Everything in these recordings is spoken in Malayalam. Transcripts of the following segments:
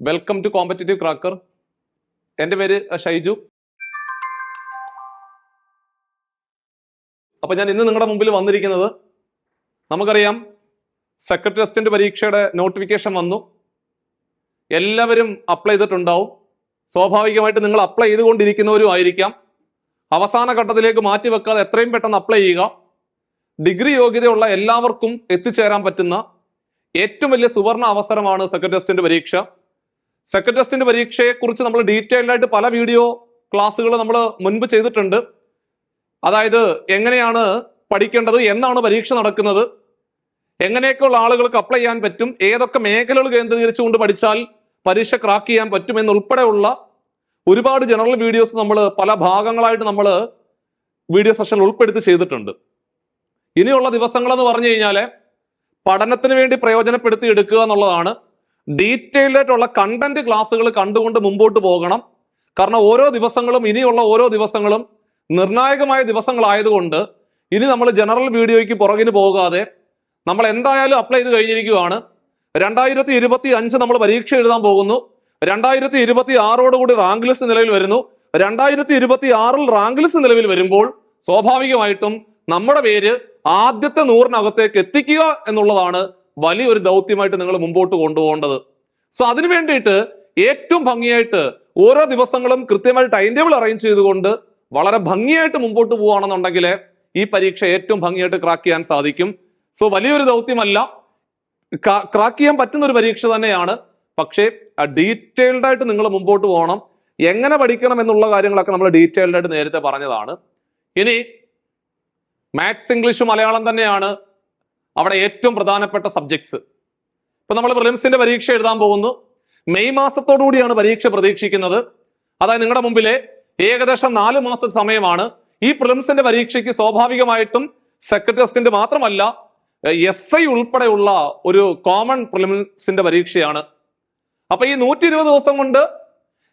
Welcome to competitive cracker. എൻ്റെ പേര് ഷൈജു. അപ്പൊ ഞാൻ ഇന്ന് നിങ്ങളുടെ മുമ്പിൽ വന്നിരിക്കുന്നത്, നമുക്കറിയാം സെക്രട്ടറി അസിസ്റ്റന്റ് പരീക്ഷയുടെ നോട്ടിഫിക്കേഷൻ വന്നു. എല്ലാവരും അപ്ലൈ ചെയ്തിട്ടുണ്ടാവും. സ്വാഭാവികമായിട്ട് നിങ്ങൾ അപ്ലൈ ചെയ്തുകൊണ്ടിരിക്കുന്നവരും ആയിരിക്കാം. അവസാന ഘട്ടത്തിലേക്ക് മാറ്റിവെക്കാതെ എത്രയും പെട്ടെന്ന് അപ്ലൈ ചെയ്യുക. ഡിഗ്രി യോഗ്യതയുള്ള എല്ലാവർക്കും എത്തിച്ചേരാൻ പറ്റുന്ന ഏറ്റവും വലിയ സുവർണ അവസരമാണ് സെക്രട്ടറി അസിസ്റ്റന്റ് പരീക്ഷ. സെക്രട്ടറി അസിസ്റ്റന്റ് പരീക്ഷയെ കുറിച്ച് നമ്മൾ ഡീറ്റെയിൽഡ് ആയിട്ട് പല വീഡിയോ ക്ലാസ്സുകൾ നമ്മൾ മുൻപ് ചെയ്തിട്ടുണ്ട്. അതായത് എങ്ങനെയാണ് പഠിക്കേണ്ടത്, എന്നാണ് പരീക്ഷ നടക്കുന്നത്, എങ്ങനെയൊക്കെയുള്ള ആളുകൾക്ക് അപ്ലൈ ചെയ്യാൻ പറ്റും, ഏതൊക്കെ മേഖലകൾ കേന്ദ്രീകരിച്ചുകൊണ്ട് പഠിച്ചാൽ പരീക്ഷ ക്രാക്ക് ചെയ്യാൻ പറ്റും എന്നുൾപ്പെടെയുള്ള ഒരുപാട് ജനറൽ വീഡിയോസ് നമ്മൾ പല ഭാഗങ്ങളായിട്ട് നമ്മൾ വീഡിയോ സെഷൻ ഉൾപ്പെടുത്തി ചെയ്തിട്ടുണ്ട്. ഇനിയുള്ള ദിവസങ്ങളെന്ന് പറഞ്ഞു കഴിഞ്ഞാൽ പഠനത്തിന് വേണ്ടി പ്രയോജനപ്പെടുത്തി എടുക്കുക എന്നുള്ളതാണ്. ഡീറ്റെയിൽഡ് ആയിട്ടുള്ള കണ്ടന്റ് ക്ലാസ്സുകൾ കണ്ടുകൊണ്ട് മുമ്പോട്ട് പോകണം. കാരണം ഓരോ ദിവസങ്ങളും, ഇനിയുള്ള ഓരോ ദിവസങ്ങളും നിർണായകമായ ദിവസങ്ങളായതുകൊണ്ട് ഇനി നമ്മൾ ജനറൽ വീഡിയോയ്ക്ക് പുറകിന് പോകാതെ നമ്മൾ എന്തായാലും അപ്ലൈ ചെയ്ത് കഴിഞ്ഞിരിക്കുകയാണ്. 2025 നമ്മൾ പരീക്ഷ എഴുതാൻ പോകുന്നു. 2026 റാങ്ക് ലിസ്റ്റ് നിലവിൽ വരുന്നു. 2026 റാങ്ക് ലിസ്റ്റ് നിലവിൽ വരുമ്പോൾ സ്വാഭാവികമായിട്ടും നമ്മുടെ പേര് ആദ്യത്തെ 100-നകത്തേക്ക് എത്തിക്കുക എന്നുള്ളതാണ് വലിയൊരു ദൗത്യമായിട്ട് നിങ്ങൾ മുമ്പോട്ട് കൊണ്ടുപോകേണ്ടത്. സോ അതിനു വേണ്ടിയിട്ട് ഏറ്റവും ഭംഗിയായിട്ട് ഓരോ ദിവസങ്ങളും കൃത്യമായി ടൈം ടേബിൾ അറേഞ്ച് ചെയ്തുകൊണ്ട് വളരെ ഭംഗിയായിട്ട് മുമ്പോട്ട് പോവുകയാണെന്നുണ്ടെങ്കിൽ ഈ പരീക്ഷ ഏറ്റവും ഭംഗിയായിട്ട് ക്രാക്ക് ചെയ്യാൻ സാധിക്കും. സോ വലിയൊരു ദൗത്യമല്ല, ക്രാക്ക് ചെയ്യാൻ പറ്റുന്ന ഒരു പരീക്ഷ തന്നെയാണ്. പക്ഷേ ഡീറ്റെയിൽഡ് ആയിട്ട് നിങ്ങൾ മുമ്പോട്ട് പോകണം. എങ്ങനെ പഠിക്കണം എന്നുള്ള കാര്യങ്ങളൊക്കെ നമ്മൾ ഡീറ്റെയിൽഡ് ആയിട്ട് നേരത്തെ പറഞ്ഞതാണ്. ഇനി മാത്സ്, ഇംഗ്ലീഷ്, മലയാളം തന്നെയാണ് അവിടെ ഏറ്റവും പ്രധാനപ്പെട്ട സബ്ജക്ട്സ്. ഇപ്പൊ നമ്മൾ പ്രിലിംസിന്റെ പരീക്ഷ എഴുതാൻ പോകുന്നു. മെയ് മാസത്തോടു കൂടിയാണ് പരീക്ഷ പ്രതീക്ഷിക്കുന്നത്. അതായത് നിങ്ങളുടെ മുമ്പിലെ ഏകദേശം 4 മാസത്തെ സമയമാണ്. ഈ പ്രിലിംസിന്റെ പരീക്ഷയ്ക്ക് സ്വാഭാവികമായിട്ടും സെക്രട്ടറി അസിസ്റ്റന്റ് മാത്രമല്ല SI ഉൾപ്പെടെയുള്ള ഒരു കോമൺ പ്രിലിംസിന്റെ പരീക്ഷയാണ്. അപ്പൊ ഈ 120 ദിവസം കൊണ്ട്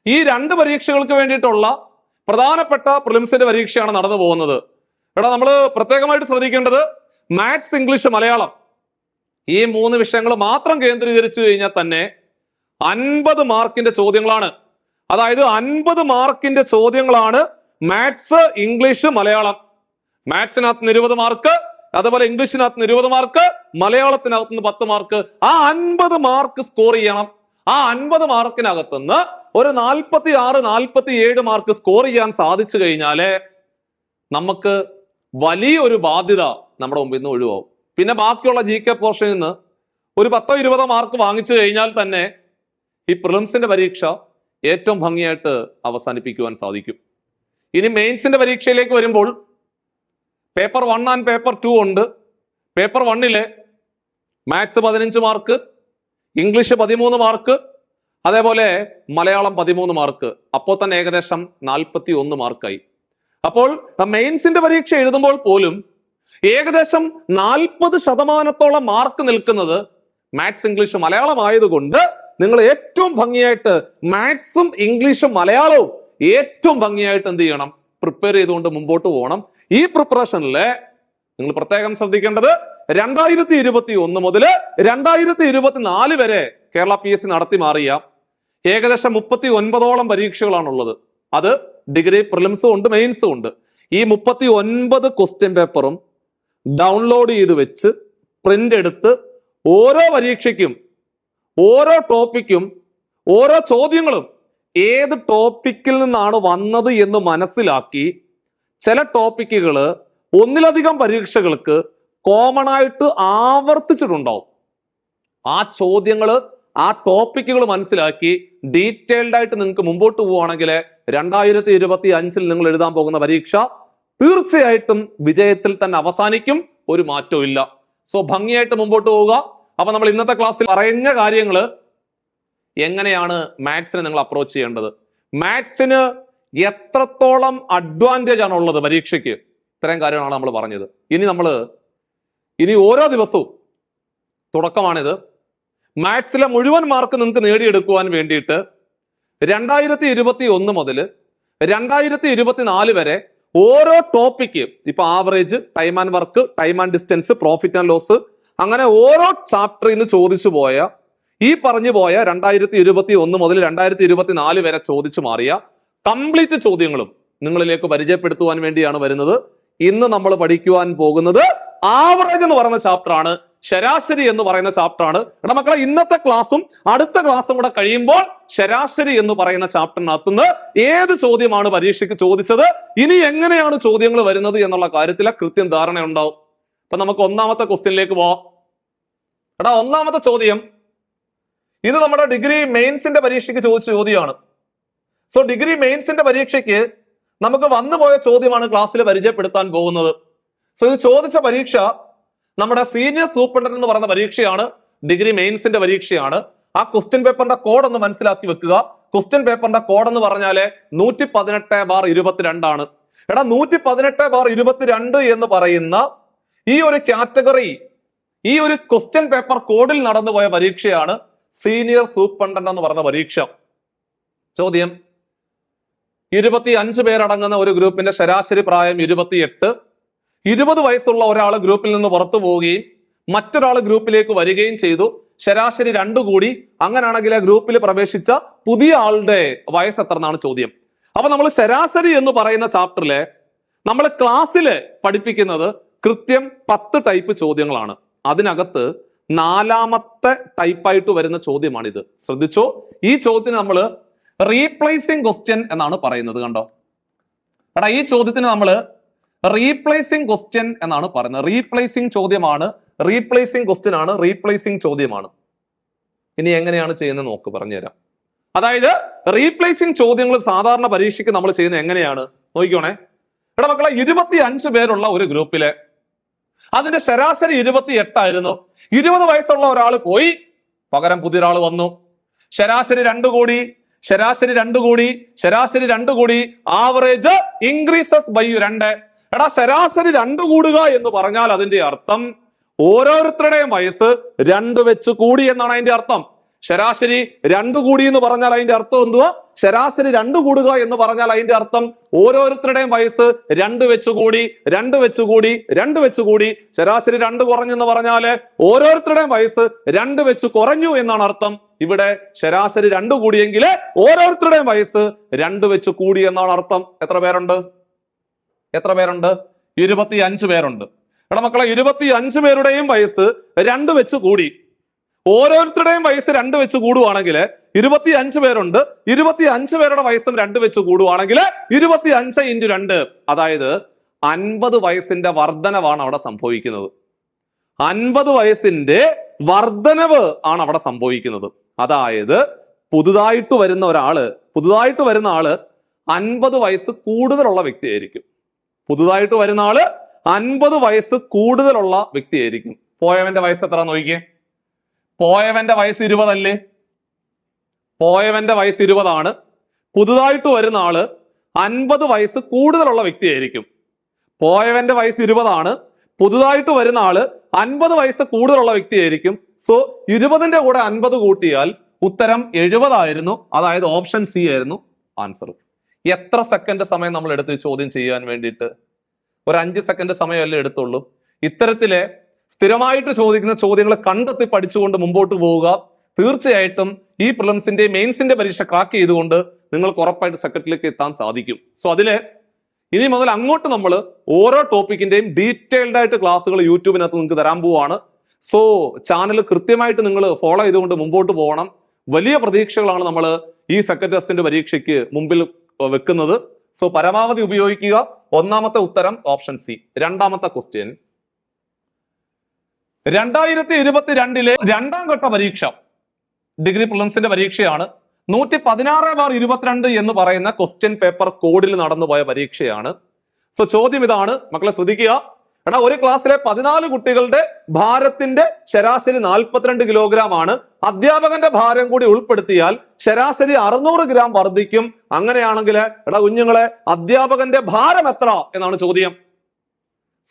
ഈ 2 പരീക്ഷകൾക്ക് വേണ്ടിയിട്ടുള്ള പ്രധാനപ്പെട്ട പ്രിലിംസിന്റെ പരീക്ഷയാണ് നടന്നു പോകുന്നത്. എടാ, നമ്മൾ പ്രത്യേകമായിട്ട് ശ്രദ്ധിക്കേണ്ടത് മാത്സ്, ഇംഗ്ലീഷ്, മലയാളം ഈ 3 വിഷയങ്ങൾ മാത്രം കേന്ദ്രീകരിച്ചു കഴിഞ്ഞാൽ തന്നെ 50 മാർക്കിന്റെ ചോദ്യങ്ങളാണ്. അതായത് 50 മാർക്കിന്റെ ചോദ്യങ്ങളാണ് മാത്സ്, ഇംഗ്ലീഷ്, മലയാളം. മാത്സിനകത്ത് 20 മാർക്ക്, അതുപോലെ ഇംഗ്ലീഷിനകത്ത് 20 മാർക്ക്, മലയാളത്തിനകത്ത് 10 മാർക്ക്. ആ 50 മാർക്ക് സ്കോർ ചെയ്യണം. ആ 50 മാർക്കിനകത്തുനിന്ന് ഒരു 46-47 മാർക്ക് സ്കോർ ചെയ്യാൻ സാധിച്ചു കഴിഞ്ഞാല് നമുക്ക് വലിയൊരു ബാധ്യത നമ്മുടെ മുമ്പിൽ നിന്ന് ഒഴിവാകും. പിന്നെ ബാക്കിയുള്ള GK പോർഷനിൽ നിന്ന് ഒരു 10-20 മാർക്ക് വാങ്ങിച്ചു കഴിഞ്ഞാൽ തന്നെ ഈ പ്രിലിംസിന്റെ പരീക്ഷ ഏറ്റവും ഭംഗിയായിട്ട് അവസാനിപ്പിക്കുവാൻ സാധിക്കും. ഇനി മെയിൻസിന്റെ പരീക്ഷയിലേക്ക് വരുമ്പോൾ പേപ്പർ 1 ആൻഡ് പേപ്പർ 2 ഉണ്ട്. പേപ്പർ 1-ലെ മാത്സ് 15 മാർക്ക്, ഇംഗ്ലീഷ് 13 മാർക്ക്, അതേപോലെ മലയാളം 13 മാർക്ക്. അപ്പോൾ തന്നെ ഏകദേശം 41 മാർക്കായി. അപ്പോൾ മെയിൻസിന്റെ പരീക്ഷ എഴുതുമ്പോൾ പോലും ഏകദേശം 40% മാർക്ക് നിൽക്കുന്നത് മാത്സ്, ഇംഗ്ലീഷ്, മലയാളം ആയതുകൊണ്ട് നിങ്ങൾ ഏറ്റവും ഭംഗിയായിട്ട് മാത്സും ഇംഗ്ലീഷും മലയാളവും ഏറ്റവും ഭംഗിയായിട്ട് എന്ത് ചെയ്യണം, പ്രിപ്പയർ ചെയ്തുകൊണ്ട് മുമ്പോട്ട് പോകണം. ഈ പ്രിപ്പറേഷനില് നിങ്ങൾ പ്രത്യേകം ശ്രദ്ധിക്കേണ്ടത് 2021 മുതൽ 2024 വരെ കേരള PSC നടത്തി മാറിയ ഏകദേശം 39ഓളം പരീക്ഷകളാണുള്ളത്. അത് ഡിഗ്രി പ്രിലിംസും ഉണ്ട്, മെയിൻസും ഉണ്ട്. ഈ 39 ക്വസ്റ്റ്യൻ പേപ്പറും ഡൗൺലോഡ് ചെയ്ത് വെച്ച് പ്രിന്റ് എടുത്ത് ഓരോ പരീക്ഷയ്ക്കും, ഓരോ ടോപ്പിക്കും, ഓരോ ചോദ്യങ്ങളും ഏത് ടോപ്പിക്കിൽ നിന്നാണ് വന്നത് എന്ന് മനസ്സിലാക്കി ചില ടോപ്പിക്കുകൾ ഒന്നിലധികം പരീക്ഷകൾക്ക് കോമൺ ആയിട്ട് ആവർത്തിച്ചിട്ടുണ്ടാവും. ആ ചോദ്യങ്ങൾ, ആ ടോപ്പിക്കുകൾ മനസ്സിലാക്കി ഡീറ്റെയിൽഡ് ആയിട്ട് നിങ്ങൾക്ക് മുമ്പോട്ട് പോവുകയാണെങ്കിൽ 2025 നിങ്ങൾ എഴുതാൻ പോകുന്ന പരീക്ഷ തീർച്ചയായിട്ടും വിജയത്തിൽ തന്നെ അവസാനിക്കും. ഒരു മാറ്റവും ഇല്ല. സോ ഭംഗിയായിട്ട് മുമ്പോട്ട് പോവുക. അപ്പൊ നമ്മൾ ഇന്നത്തെ ക്ലാസ്സിൽ പറഞ്ഞ കാര്യങ്ങൾ എങ്ങനെയാണ് മാത്സിനെ നിങ്ങൾ അപ്രോച്ച് ചെയ്യേണ്ടത്, മാത്സിന് എത്രത്തോളം അഡ്വാൻറ്റേജ് ആണ് ഉള്ളത് പരീക്ഷയ്ക്ക്, ഇത്രയും കാര്യങ്ങളാണ് നമ്മൾ പറഞ്ഞത്. ഇനി ഓരോ ദിവസവും തുടക്കമാണിത്. മാത്സിലെ മുഴുവൻ മാർക്ക് നിങ്ങൾക്ക് നേടിയെടുക്കുവാൻ വേണ്ടിയിട്ട് 2021 മുതൽ 2024 വരെ ഓരോ ടോപ്പിക്ക്, ഇപ്പൊ average, time and work, time and distance, profit and loss, അങ്ങനെ ഓരോ ചാപ്റ്ററിൽ നിന്ന് ചോദിച്ചു പോയ ഈ പറഞ്ഞു പോയ 2021 മുതൽ 2024 വരെ ചോദിച്ചു മാറിയ കംപ്ലീറ്റ് ചോദ്യങ്ങളും നിങ്ങളിലേക്ക് പരിചയപ്പെടുത്തുവാൻ വേണ്ടിയാണ് വരുന്നത്. ഇന്ന് നമ്മൾ പഠിക്കുവാൻ പോകുന്നത് ആവറേജ് എന്ന് പറയുന്ന ചാപ്റ്റർ ആണ്, ശരാശരി എന്ന് പറയുന്ന ചാപ്റ്റർ ആണ്. എടാ മക്കളെ, ഇന്നത്തെ ക്ലാസ്സും അടുത്ത ക്ലാസ്സും കൂടെ കഴിയുമ്പോൾ ശരാശരി എന്ന് പറയുന്ന ചാപ്റ്ററിനകത്തുനിന്ന് ഏത് ചോദ്യമാണ് പരീക്ഷയ്ക്ക് ചോദിച്ചത്, ഇനി എങ്ങനെയാണ് ചോദ്യങ്ങൾ വരുന്നത് എന്നുള്ള കാര്യത്തിലെ കൃത്യം ധാരണ ഉണ്ടാവും. അപ്പൊ നമുക്ക് ഒന്നാമത്തെ ക്വസ്റ്റ്യനിലേക്ക് പോവാം. എടാ, ഒന്നാമത്തെ ചോദ്യം ഇത് നമ്മുടെ ഡിഗ്രി മെയിൻസിന്റെ പരീക്ഷയ്ക്ക് ചോദിച്ച ചോദ്യമാണ്. സോ ഡിഗ്രി മെയിൻസിന്റെ പരീക്ഷയ്ക്ക് നമുക്ക് വന്നുപോയ ചോദ്യമാണ് ക്ലാസ്സിൽ പരിചയപ്പെടുത്താൻ പോകുന്നത്. സോ ഇത് ചോദിച്ച പരീക്ഷ നമ്മുടെ സീനിയർ സൂപ്രണ്ടന്റ് എന്ന് പറയുന്ന പരീക്ഷയാണ്, ഡിഗ്രി മെയിൻസിന്റെ പരീക്ഷയാണ്. ആ ക്വസ്റ്റ്യൻ പേപ്പറിന്റെ കോഡ് ഒന്ന് മനസ്സിലാക്കി വെക്കുക. ക്വസ്റ്റ്യൻ പേപ്പറിന്റെ കോഡ് എന്ന് പറഞ്ഞാല് 118/22 ആണ്. എടാ, 118/22 എന്ന് പറയുന്ന ഈ ഒരു കാറ്റഗറി, ഈ ഒരു ക്വസ്റ്റ്യൻ പേപ്പർ കോഡിൽ നടന്നുപോയ പരീക്ഷയാണ് സീനിയർ സൂപ്രണ്ടന്റ് എന്ന് പറയുന്ന പരീക്ഷ. ചോദ്യം: 25 പേരടങ്ങുന്ന ഒരു ഗ്രൂപ്പിന്റെ ശരാശരി പ്രായം 28. 20 വയസ്സുള്ള ഒരാൾ ഗ്രൂപ്പിൽ നിന്ന് പുറത്തു പോവുകയും മറ്റൊരാൾ ഗ്രൂപ്പിലേക്ക് വരികയും ചെയ്തു. ശരാശരി 2 കൂടി. അങ്ങനെയാണെങ്കിൽ ആ ഗ്രൂപ്പിൽ പ്രവേശിച്ച പുതിയ ആളുടെ വയസ്സ് എത്ര എന്നാണ് ചോദ്യം. അപ്പൊ നമ്മൾ ശരാശരി എന്ന് പറയുന്ന ചാപ്റ്ററിലെ നമ്മൾ ക്ലാസ്സിൽ പഠിപ്പിക്കുന്നത് കൃത്യം 10 ടൈപ്പ് ചോദ്യങ്ങളാണ്. അതിനകത്ത് 4ാമത്തെ ടൈപ്പായിട്ട് വരുന്ന ചോദ്യമാണിത്. ശ്രദ്ധിച്ചോ, ഈ ചോദ്യത്തിന് നമ്മൾ റീപ്ലേസിംഗ് ക്വസ്റ്റ്യൻ എന്നാണ് പറയുന്നത്. കണ്ടോ എടാ, ഈ ചോദ്യത്തിന് നമ്മൾ റീപ്ലേസിംഗ് ക്വസ്റ്റ്യൻ എന്നാണ് പറയുന്നത്. റീപ്ലേസിംഗ് ചോദ്യമാണ്, റീപ്ലേസിംഗ് ക്വസ്റ്റ്യൻ ആണ്, റീപ്ലേസിംഗ് ചോദ്യമാണ്. ഇനി എങ്ങനെയാണ് ചെയ്യുന്നത് നോക്ക്, പറഞ്ഞുതരാം. അതായത് റീപ്ലേസിംഗ് ചോദ്യങ്ങൾ സാധാരണ പരീക്ഷയ്ക്ക് നമ്മൾ ചെയ്യുന്നത് എങ്ങനെയാണ് നോക്കിക്കോണേ. എടാ മക്കളെ, 25 പേരുള്ള ഒരു ഗ്രൂപ്പില് അതിന്റെ ശരാശരി 28 ആയിരുന്നു. 20 വയസ്സുള്ള ഒരാൾ പോയി, പകരം പുതിയൊരാൾ വന്നു. ശരാശരി 2 കൂടി, ശരാശരി 2 കൂടി, ശരാശരി 2 കൂടി. Average increases by 2. എടാ, ശരാശരി 2 കൂടുക എന്ന് പറഞ്ഞാൽ അതിന്റെ അർത്ഥം ഓരോരുത്തരുടെയും വയസ്സ് 2 വെച്ച് കൂടി എന്നാണ് അതിന്റെ അർത്ഥം. ശരാശരി 2 കൂടി എന്ന് പറഞ്ഞാൽ അതിന്റെ അർത്ഥം എന്തുവാ? ശരാശരി 2 കൂടുക എന്ന് പറഞ്ഞാൽ അതിന്റെ അർത്ഥം ഓരോരുത്തരുടെയും വയസ്സ് 2 വെച്ച് കൂടി, 2 വെച്ച് കൂടി, 2 വെച്ച് കൂടി. ശരാശരി 2 കുറഞ്ഞെന്ന് പറഞ്ഞാല് ഓരോരുത്തരുടെയും വയസ്സ് 2 വെച്ച് കുറഞ്ഞു എന്നാണ് അർത്ഥം. ഇവിടെ ശരാശരി 2 കൂടിയെങ്കിൽ ഓരോരുത്തരുടെയും വയസ്സ് 2 വെച്ച് കൂടി എന്നാണ് അർത്ഥം. എത്ര പേരുണ്ട്? 25 പേരുണ്ട്. എടാ മക്കളെ, 25 പേരുടെയും വയസ്സ് 2 വെച്ച് കൂടി. ഓരോരുത്തരുടെയും വയസ്സ് 2 വെച്ച് കൂടുവാണെങ്കിൽ 25 പേരുണ്ട്. 25 പേരുടെ വയസ്സും 2 വെച്ച് കൂടുവാണെങ്കിൽ 25 × 2, അതായത് 50 വയസ്സിന്റെ വർധനവാണ് അവിടെ സംഭവിക്കുന്നത്. 50 വയസ്സിന്റെ വർധനവ് ആണ് അവിടെ സംഭവിക്കുന്നത്. അതായത് പുതുതായിട്ട് വരുന്ന ആള് 50 വയസ്സ് കൂടുതലുള്ള വ്യക്തിയായിരിക്കും. പുതുതായിട്ട് വരുന്ന ആള് 50 വയസ്സ് കൂടുതലുള്ള വ്യക്തിയായിരിക്കും. പോയവന്റെ വയസ്സ് എത്ര നോക്കിക്കേ. പോയവന്റെ വയസ്സ് 20 അല്ലേ? പോയവന്റെ വയസ്സ് 20 ആണ്. പുതുതായിട്ട് വരുന്ന ആള് 50 വയസ്സ് കൂടുതലുള്ള വ്യക്തിയായിരിക്കും. പോയവന്റെ വയസ്സ് 20 ആണ്. പുതുതായിട്ട് വരുന്ന ആള് 50 വയസ്സ് കൂടുതലുള്ള വ്യക്തിയായിരിക്കും. സോ 20ന്റെ കൂടെ 50 കൂട്ടിയാൽ ഉത്തരം 70 ആയിരുന്നു. അതായത് ഓപ്ഷൻ സി ആയിരുന്നു ആൻസർ. എത്ര സെക്കൻഡ് സമയം നമ്മൾ എടുത്ത് ചോദ്യം ചെയ്യാൻ വേണ്ടിയിട്ട്? ഒരു 5 സെക്കൻഡ് സമയമല്ലേ എടുത്തുള്ളൂ. ഇത്തരത്തിലെ സ്ഥിരമായിട്ട് ചോദിക്കുന്ന ചോദ്യങ്ങൾ കണ്ടെത്തി പഠിച്ചുകൊണ്ട് മുമ്പോട്ട് പോവുക. തീർച്ചയായിട്ടും ഈ പ്രിലിംസിന്റെ മെയിൻസിന്റെ പരീക്ഷ ക്രാക്ക് ചെയ്തുകൊണ്ട് നിങ്ങൾക്ക് ഉറപ്പായിട്ട് സെക്രട്ടറിയിലേക്ക് എത്താൻ സാധിക്കും. സോ അതില് ഇനി മുതൽ അങ്ങോട്ട് നമ്മൾ ഓരോ ടോപ്പിക്കിന്റെയും ഡീറ്റെയിൽഡ് ആയിട്ട് ക്ലാസ്സുകൾ യൂട്യൂബിനകത്ത് നിങ്ങൾക്ക് തരാൻ പോവാണ്. സോ ചാനൽ കൃത്യമായിട്ട് നിങ്ങൾ ഫോളോ ചെയ്തുകൊണ്ട് മുമ്പോട്ട് പോകണം. വലിയ പ്രതീക്ഷകളാണ് നമ്മൾ ഈ സെക്കൻഡ് ടെസ്റ്റിന്റെ പരീക്ഷയ്ക്ക് മുമ്പിൽ വെക്കുന്നത്. സോ പരമാവധി ഉപയോഗിക്കുക. ഒന്നാമത്തെ ഉത്തരം ഓപ്ഷൻ സി. രണ്ടാമത്തെ ക്വസ്റ്റ്യൻ, 2022 2ാം ഘട്ട പരീക്ഷ ഡിഗ്രി പ്രിലിംസിന്റെ പരീക്ഷയാണ്. 116/22 എന്ന് പറയുന്ന ക്വസ്റ്റ്യൻ പേപ്പർ കോഡിൽ നടന്നുപോയ പരീക്ഷയാണ്. സോ ചോദ്യം ഇതാണ്, മക്കളെ ശ്രദ്ധിക്കുക. എടാ, ഒരു ക്ലാസ്സിലെ 14 കുട്ടികളുടെ ഭാരത്തിന്റെ ശരാശരി 42 കിലോഗ്രാം ആണ്. അധ്യാപകന്റെ ഭാരം കൂടി ഉൾപ്പെടുത്തിയാൽ ശരാശരി 600 ഗ്രാം വർദ്ധിക്കും. അങ്ങനെയാണെങ്കിൽ എടാ കുഞ്ഞുങ്ങളെ, അധ്യാപകന്റെ ഭാരം എത്ര എന്നാണ് ചോദ്യം.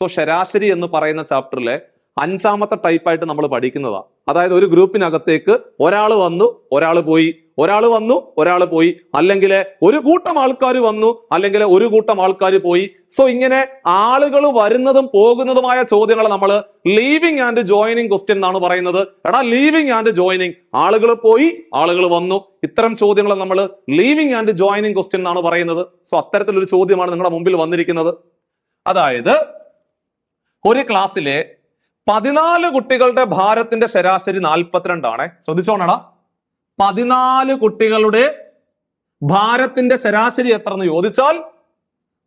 സോ ശരാശരി എന്ന് പറയുന്ന ചാപ്റ്ററിലെ അഞ്ചാമത്തെ ടൈപ്പായിട്ട് നമ്മൾ പഠിക്കുന്നതാണ്. അതായത് ഒരു ഗ്രൂപ്പിനകത്തേക്ക് ഒരാൾ വന്നു ഒരാൾ പോയി, ഒരാൾ വന്നു ഒരാൾ പോയി, അല്ലെങ്കിൽ ഒരു കൂട്ടം ആൾക്കാർ വന്നു അല്ലെങ്കിൽ ഒരു കൂട്ടം ആൾക്കാർ പോയി. സോ ഇങ്ങനെ ആളുകൾ വരുന്നതും പോകുന്നതുമായ ചോദ്യങ്ങൾ നമ്മൾ ലീവിങ് ആൻഡ് ജോയിനിങ് ക്വസ്റ്റ്യൻ എന്നാണ് പറയുന്നത്. എടാ ലീവിങ് ആൻഡ് ജോയിനിങ്, ആളുകൾ പോയി ആളുകൾ വന്നു, ഇത്തരം ചോദ്യങ്ങൾ നമ്മൾ ലീവിങ് ആൻഡ് ജോയിനിങ് ക്വസ്റ്റ്യൻ എന്നാണ് പറയുന്നത്. സോ അത്തരത്തിലൊരു ചോദ്യമാണ് നിങ്ങളുടെ മുമ്പിൽ വന്നിരിക്കുന്നത്. അതായത് ഒരു ക്ലാസ്സിലെ 14 കുട്ടികളുടെ ഭാരത്തിന്റെ ശരാശരി 42 ആണ്. ശ്രദ്ധിച്ചോണടാ, 14 കുട്ടികളുടെ ഭാരത്തിന്റെ ശരാശരി എത്ര എന്ന് ചോദിച്ചാൽ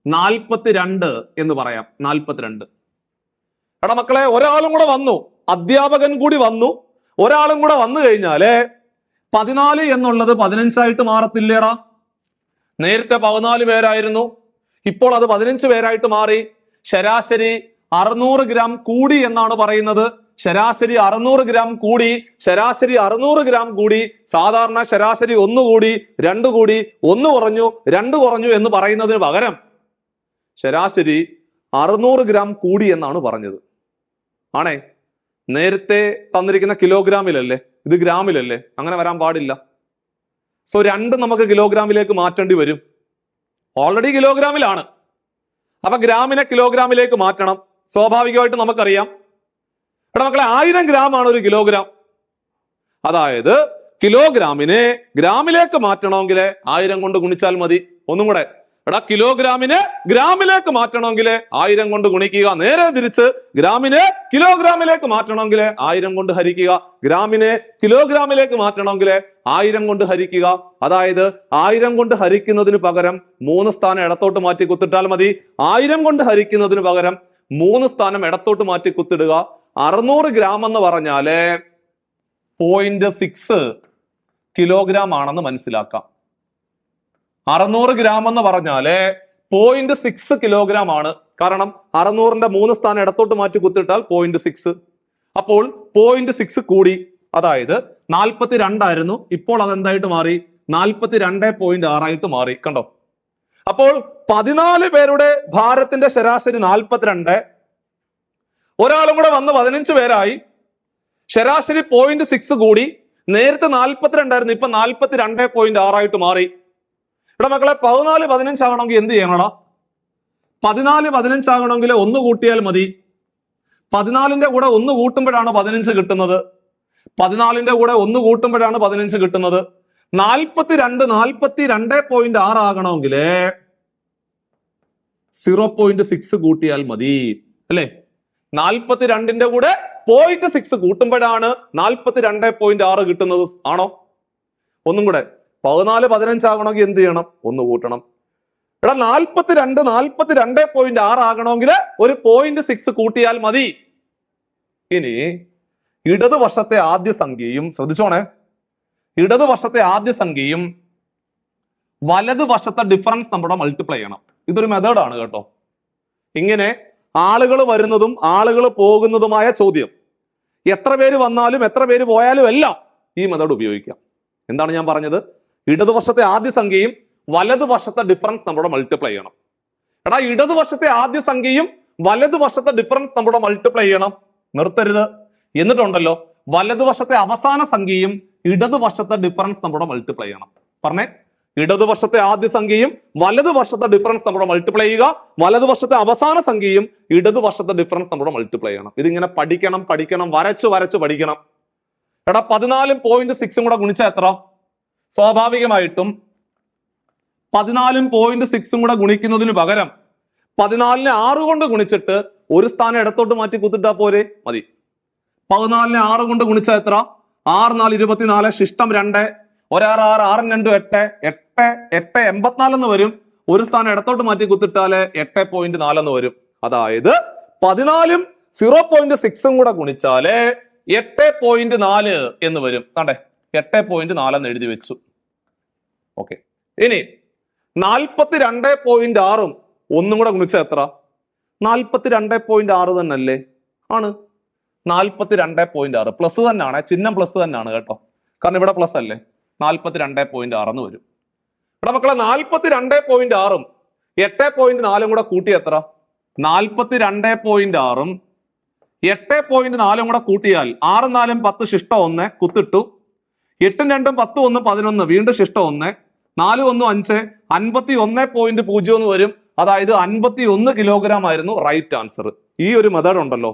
42 എന്ന് പറയാം. 42. എടാ മക്കളെ, ഒരാളും കൂടെ വന്നു, അധ്യാപകൻ കൂടി വന്നു, ഒരാളും കൂടെ വന്നു കഴിഞ്ഞാല് 14 എന്നുള്ളത് 15 മാറത്തില്ലേടാ? നേരത്തെ 14 പേരായിരുന്നു, ഇപ്പോൾ അത് 15 പേരായിട്ട് മാറി. ശരാശരി 600 ഗ്രാം കൂടി എന്നാണ് പറയുന്നത്. ശരാശരി 600 ഗ്രാം കൂടി, ശരാശരി 600 ഗ്രാം കൂടി. സാധാരണ ശരാശരി 1 കൂടി, 2 കൂടി, 1 കുറഞ്ഞു, 2 കുറഞ്ഞു എന്ന് പറയുന്നതിന് പകരം ശരാശരി 600 ഗ്രാം കൂടി എന്നാണ് പറഞ്ഞത്. ആണേ, നേരത്തെ തന്നിരിക്കുന്ന കിലോഗ്രാമിലല്ലേ, ഇത് ഗ്രാമിലല്ലേ, അങ്ങനെ വരാൻ പാടില്ല. സോ 2 നമുക്ക് കിലോഗ്രാമിലേക്ക് മാറ്റേണ്ടി വരും. ഓൾറെഡി കിലോഗ്രാമിലാണ്, അപ്പൊ ഗ്രാമിനെ കിലോഗ്രാമിലേക്ക് മാറ്റണം. സ്വാഭാവികമായിട്ട് നമുക്കറിയാം, എടാ മക്കളെ 1000 ഗ്രാം ആണ് ഒരു കിലോഗ്രാം. അതായത് കിലോഗ്രാമിനെ ഗ്രാമിലേക്ക് മാറ്റണമെങ്കിൽ 1000 കൊണ്ട് ഗുണിച്ചാൽ മതി. ഒന്നും കൂടെ, എടാ കിലോഗ്രാമിനെ ഗ്രാമിലേക്ക് മാറ്റണമെങ്കിൽ 1000 കൊണ്ട് ഗുണിക്കുക. നേരെ തിരിച്ച് ഗ്രാമിനെ കിലോഗ്രാമിലേക്ക് മാറ്റണമെങ്കിൽ 1000 കൊണ്ട് ഹരിക്കുക. ഗ്രാമിനെ കിലോഗ്രാമിലേക്ക് മാറ്റണമെങ്കിൽ 1000 കൊണ്ട് ഹരിക്കുക. അതായത് 1000 കൊണ്ട് ഹരിക്കുന്നതിന് പകരം 3 സ്ഥാനം ഇടത്തോട്ട് മാറ്റി കുത്തിട്ടാൽ മതി. 1000 കൊണ്ട് ഹരിക്കുന്നതിന് പകരം 3 സ്ഥാനം ഇടത്തോട്ട് മാറ്റി കുത്തിടുക. 600 ഗ്രാം എന്ന് പറഞ്ഞാല് 0.6 കിലോഗ്രാം ആണെന്ന് മനസ്സിലാക്കാം. 600 ഗ്രാം എന്ന് പറഞ്ഞാല് 0.6 കിലോഗ്രാം ആണ്. കാരണം 600ന്റെ 3 സ്ഥാനം ഇടത്തോട്ട് മാറ്റി കുത്തിട്ടാൽ 0.6. അപ്പോൾ 0.6 കൂടി. അതായത് 42 ആയിരുന്നു, ഇപ്പോൾ അതെന്തായിട്ട് മാറി? 42.6 ആയിട്ട് മാറി. കണ്ടോ? അപ്പോൾ 14 പേരുടെ ഭാരത്തിന്റെ ശരാശരി 42, ഒരാളും കൂടെ വന്ന് 15 പേരായി. ശരാശരി 0.6 കൂടി. നേരത്തെ 42 ആയിരുന്നു, ഇപ്പൊ 42.6 ആയിട്ട് മാറി. ഇവിടെ മക്കളെ 14 15 ആകണമെങ്കിൽ എന്ത് ചെയ്യണടാ? 14 15 ആകണമെങ്കിൽ 1 കൂട്ടിയാൽ മതി. 14ന്റെ കൂടെ 1 കൂട്ടുമ്പോഴാണ് 15 കിട്ടുന്നത്. 14ന്റെ കൂടെ 1 കൂട്ടുമ്പോഴാണ് 15 കിട്ടുന്നത്. 42 ആകണമെങ്കിൽ 0.6 കൂട്ടിയാൽ മതി, അല്ലേ? 42ന്റെ കൂടെ 0.6 കൂട്ടുമ്പോഴാണ് 42.6 കിട്ടുന്നത്. ആണോ? ഒന്നും കൂടെ, 14 15 ആകണമെങ്കിൽ എന്ത് ചെയ്യണം? 1 കൂട്ടണം. എടാ 42 ആകണമെങ്കിൽ ഒരു 0.6 കൂട്ടിയാൽ മതി. ഇനി ഇടതുവശത്തെ ആദ്യ സംഖ്യയും ശ്രദ്ധിച്ചോണേ, ഇടതുവശത്തെ ആദ്യ സംഖ്യയും വലതുവശത്തെ ഡിഫറൻസ് നമ്മുടെ മൾട്ടിപ്ലൈ ചെയ്യണം. ഇതൊരു മെത്തേഡാണ് കേട്ടോ. ഇങ്ങനെ ആളുകൾ വരുന്നതും ആളുകൾ പോകുന്നതുമായ ചോദ്യം, എത്ര പേര് വന്നാലും എത്ര പേര് പോയാലും എല്ലാം ഈ മെത്തേഡ് ഉപയോഗിക്കാം. എന്താണ് ഞാൻ പറഞ്ഞത്? ഇടതുവശത്തെ ആദ്യ സംഖ്യയും വലതുവശത്തെ ഡിഫറൻസ് നമ്മുടെ മൾട്ടിപ്ലൈ ചെയ്യണം. എടാ ഇടതുവശത്തെ ആദ്യ സംഖ്യയും വലതുവശത്തെ ഡിഫറൻസ് നമ്മുടെ മൾട്ടിപ്ലൈ ചെയ്യണം. നിർത്തരുത്. എന്നിട്ടുണ്ടല്ലോ വലതുവശത്തെ അവസാന സംഖ്യയും ഇടതുവശത്തെ ഡിഫറൻസ് നമ്മുടെ മൾട്ടിപ്ലൈ ചെയ്യണം. പറഞ്ഞേ, ഇടതുവശത്തെ ആദ്യ സംഖ്യയും വലതുവശത്തെ ഡിഫറൻസ് നമ്മുടെ മൾട്ടിപ്ലൈ ചെയ്യുക. വലതുവശത്തെ അവസാന സംഖ്യയും ഇടതുവശത്തെ ഡിഫറൻസ് നമ്മുടെ മൾട്ടിപ്ലൈ ചെയ്യണം. ഇതിങ്ങനെ പഠിക്കണം പഠിക്കണം, വരച്ച് വരച്ച് പഠിക്കണം. എടാ 14 0.6 കൂടെ ഗുണിച്ചാൽ എത്ര? സ്വാഭാവികമായിട്ടും 14 0.6 കൂടെ ഗുണിക്കുന്നതിന് പകരം 14നെ 6 കൊണ്ട് ഗുണിച്ചിട്ട് ഒരു സ്ഥാനം ഇടത്തോട്ട് മാറ്റി കുത്തിട്ടാ പോരെ? മതി. 14നെ 6 കൊണ്ട് ഗുണിച്ചാൽ എത്ര? 6 4 24, ശിഷ്ടം 2, 1 6 6 2 8 8 84 എന്ന് വരും. ഒരു സ്ഥാനം ഇടത്തോട്ട് മാറ്റി കുത്തിട്ടാല് 8.4 എന്ന് വരും. അതായത് 14ഉം 0.6 കൂടെ ഗുണിച്ചാല് 8.4 എന്ന് വരും. കണ്ടേ, 8.4 എന്ന് എഴുതി വെച്ചു. ഓക്കെ. ഇനി 42.6ഉം 1 കൂടെ ഗുണിച്ചാൽ എത്ര? 42.6 തന്നെയല്ലേ? ആണ്. 42.6 പ്ലസ് തന്നെയാണ്, ചിഹ്നം പ്ലസ് തന്നെയാണ് കേട്ടോ. കാരണം ഇവിടെ പ്ലസ് അല്ലേ. 42.6 എന്ന് വരും. ഇവിടെ മക്കളെ 42.6ഉം 8.4 കൂടെ കൂട്ടി എത്ര? 42.6ഉം 8.4 കൂടെ കൂട്ടിയാൽ 6 4 10 ശിഷ്ട 1 കുത്തിട്ടു. 8 2 10 1 11 വീണ്ടും ശിഷ്ട 1 4 1 5 51.0 എന്ന് വരും. അതായത് 51 കിലോഗ്രാം ആയിരുന്നു റൈറ്റ് ആൻസർ. ഈ ഒരു മെത്തേഡ് ഉണ്ടല്ലോ,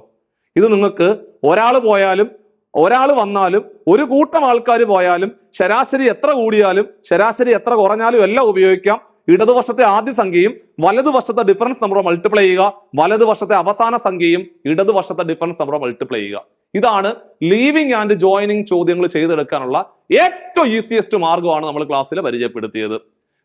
ഇത് നിങ്ങൾക്ക് ഒരാൾ പോയാലും ഒരാൾ വന്നാലും ഒരു കൂട്ടം ആൾക്കാർ പോയാലും ശരാശരി എത്ര കൂടിയാലും ശരാശരി എത്ര കുറഞ്ഞാലും എല്ലാം ഉപയോഗിക്കാം. ഇടതുവശത്തെ ആദ്യ സംഖ്യയും വലതുവശത്തെ ഡിഫറൻസ് നമ്പർ മൾട്ടിപ്ലൈ ചെയ്യുക, വലതുവശത്തെ അവസാന സംഖ്യയും ഇടതുവശത്തെ ഡിഫറൻസ് നമ്പർ മൾട്ടിപ്ലൈ ചെയ്യുക. ഇതാണ് ലീവിംഗ് ആൻഡ് ജോയിനിങ് ചോദ്യങ്ങൾ ചെയ്തെടുക്കാനുള്ള ഏറ്റവും ഈസിയസ്റ്റ് മാർഗമാണ് നമ്മൾ ക്ലാസ്സിൽ പരിചയപ്പെടുത്തിയത്.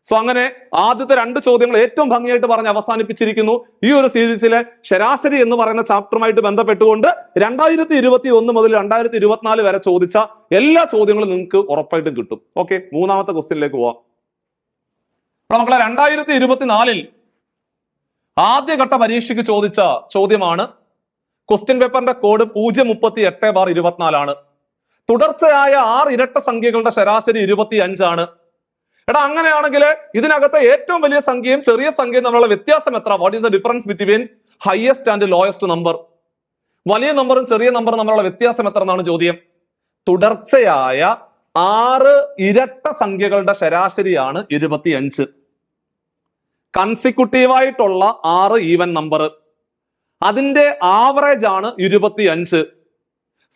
സോ അങ്ങനെ ആദ്യത്തെ 2 ചോദ്യങ്ങൾ ഏറ്റവും ഭംഗിയായിട്ട് പറഞ്ഞ് അവസാനിപ്പിച്ചിരിക്കുന്നു. ഈ ഒരു സീരീസിലെ ശരാശരി എന്ന് പറയുന്ന ചാപ്റ്ററുമായിട്ട് ബന്ധപ്പെട്ടുകൊണ്ട് 2021 മുതൽ 2024 വരെ ചോദിച്ച എല്ലാ ചോദ്യങ്ങളും നിങ്ങൾക്ക് ഉറപ്പായിട്ടും കിട്ടും. ഓക്കെ, മൂന്നാമത്തെ ക്വസ്റ്റ്യനിലേക്ക് പോവാം. അപ്പൊ മക്കളെ 2024 ആദ്യഘട്ട പരീക്ഷയ്ക്ക് ചോദിച്ച ചോദ്യമാണ്. ക്വസ്റ്റ്യൻ പേപ്പറിന്റെ കോഡ് 038/24 ആണ്. തുടർച്ചയായ 6 ഇരട്ട സംഖ്യകളുടെ ശരാശരി 25 ആണ്. എടാ അങ്ങനെയാണെങ്കിൽ ഇതിനകത്തെ ഏറ്റവും വലിയ സംഖ്യയും ചെറിയ സംഖ്യയും തമ്മിലുള്ള വ്യത്യാസം എത്ര? What is the difference between highest and lowest number? വലിയ നമ്പറും ചെറിയ നമ്പറും തമ്മിലുള്ള വ്യത്യാസം എത്ര എന്നാണ് ചോദ്യം. തുടർച്ചയായ 6 ഇരട്ട സംഖ്യകളുടെ ശരാശരിയാണ് 25. കൺസിക്യൂട്ടീവായിട്ടുള്ള 6 ഈവൻ നമ്പർ, അതിന്റെ ആവറേജ് ആണ് 25.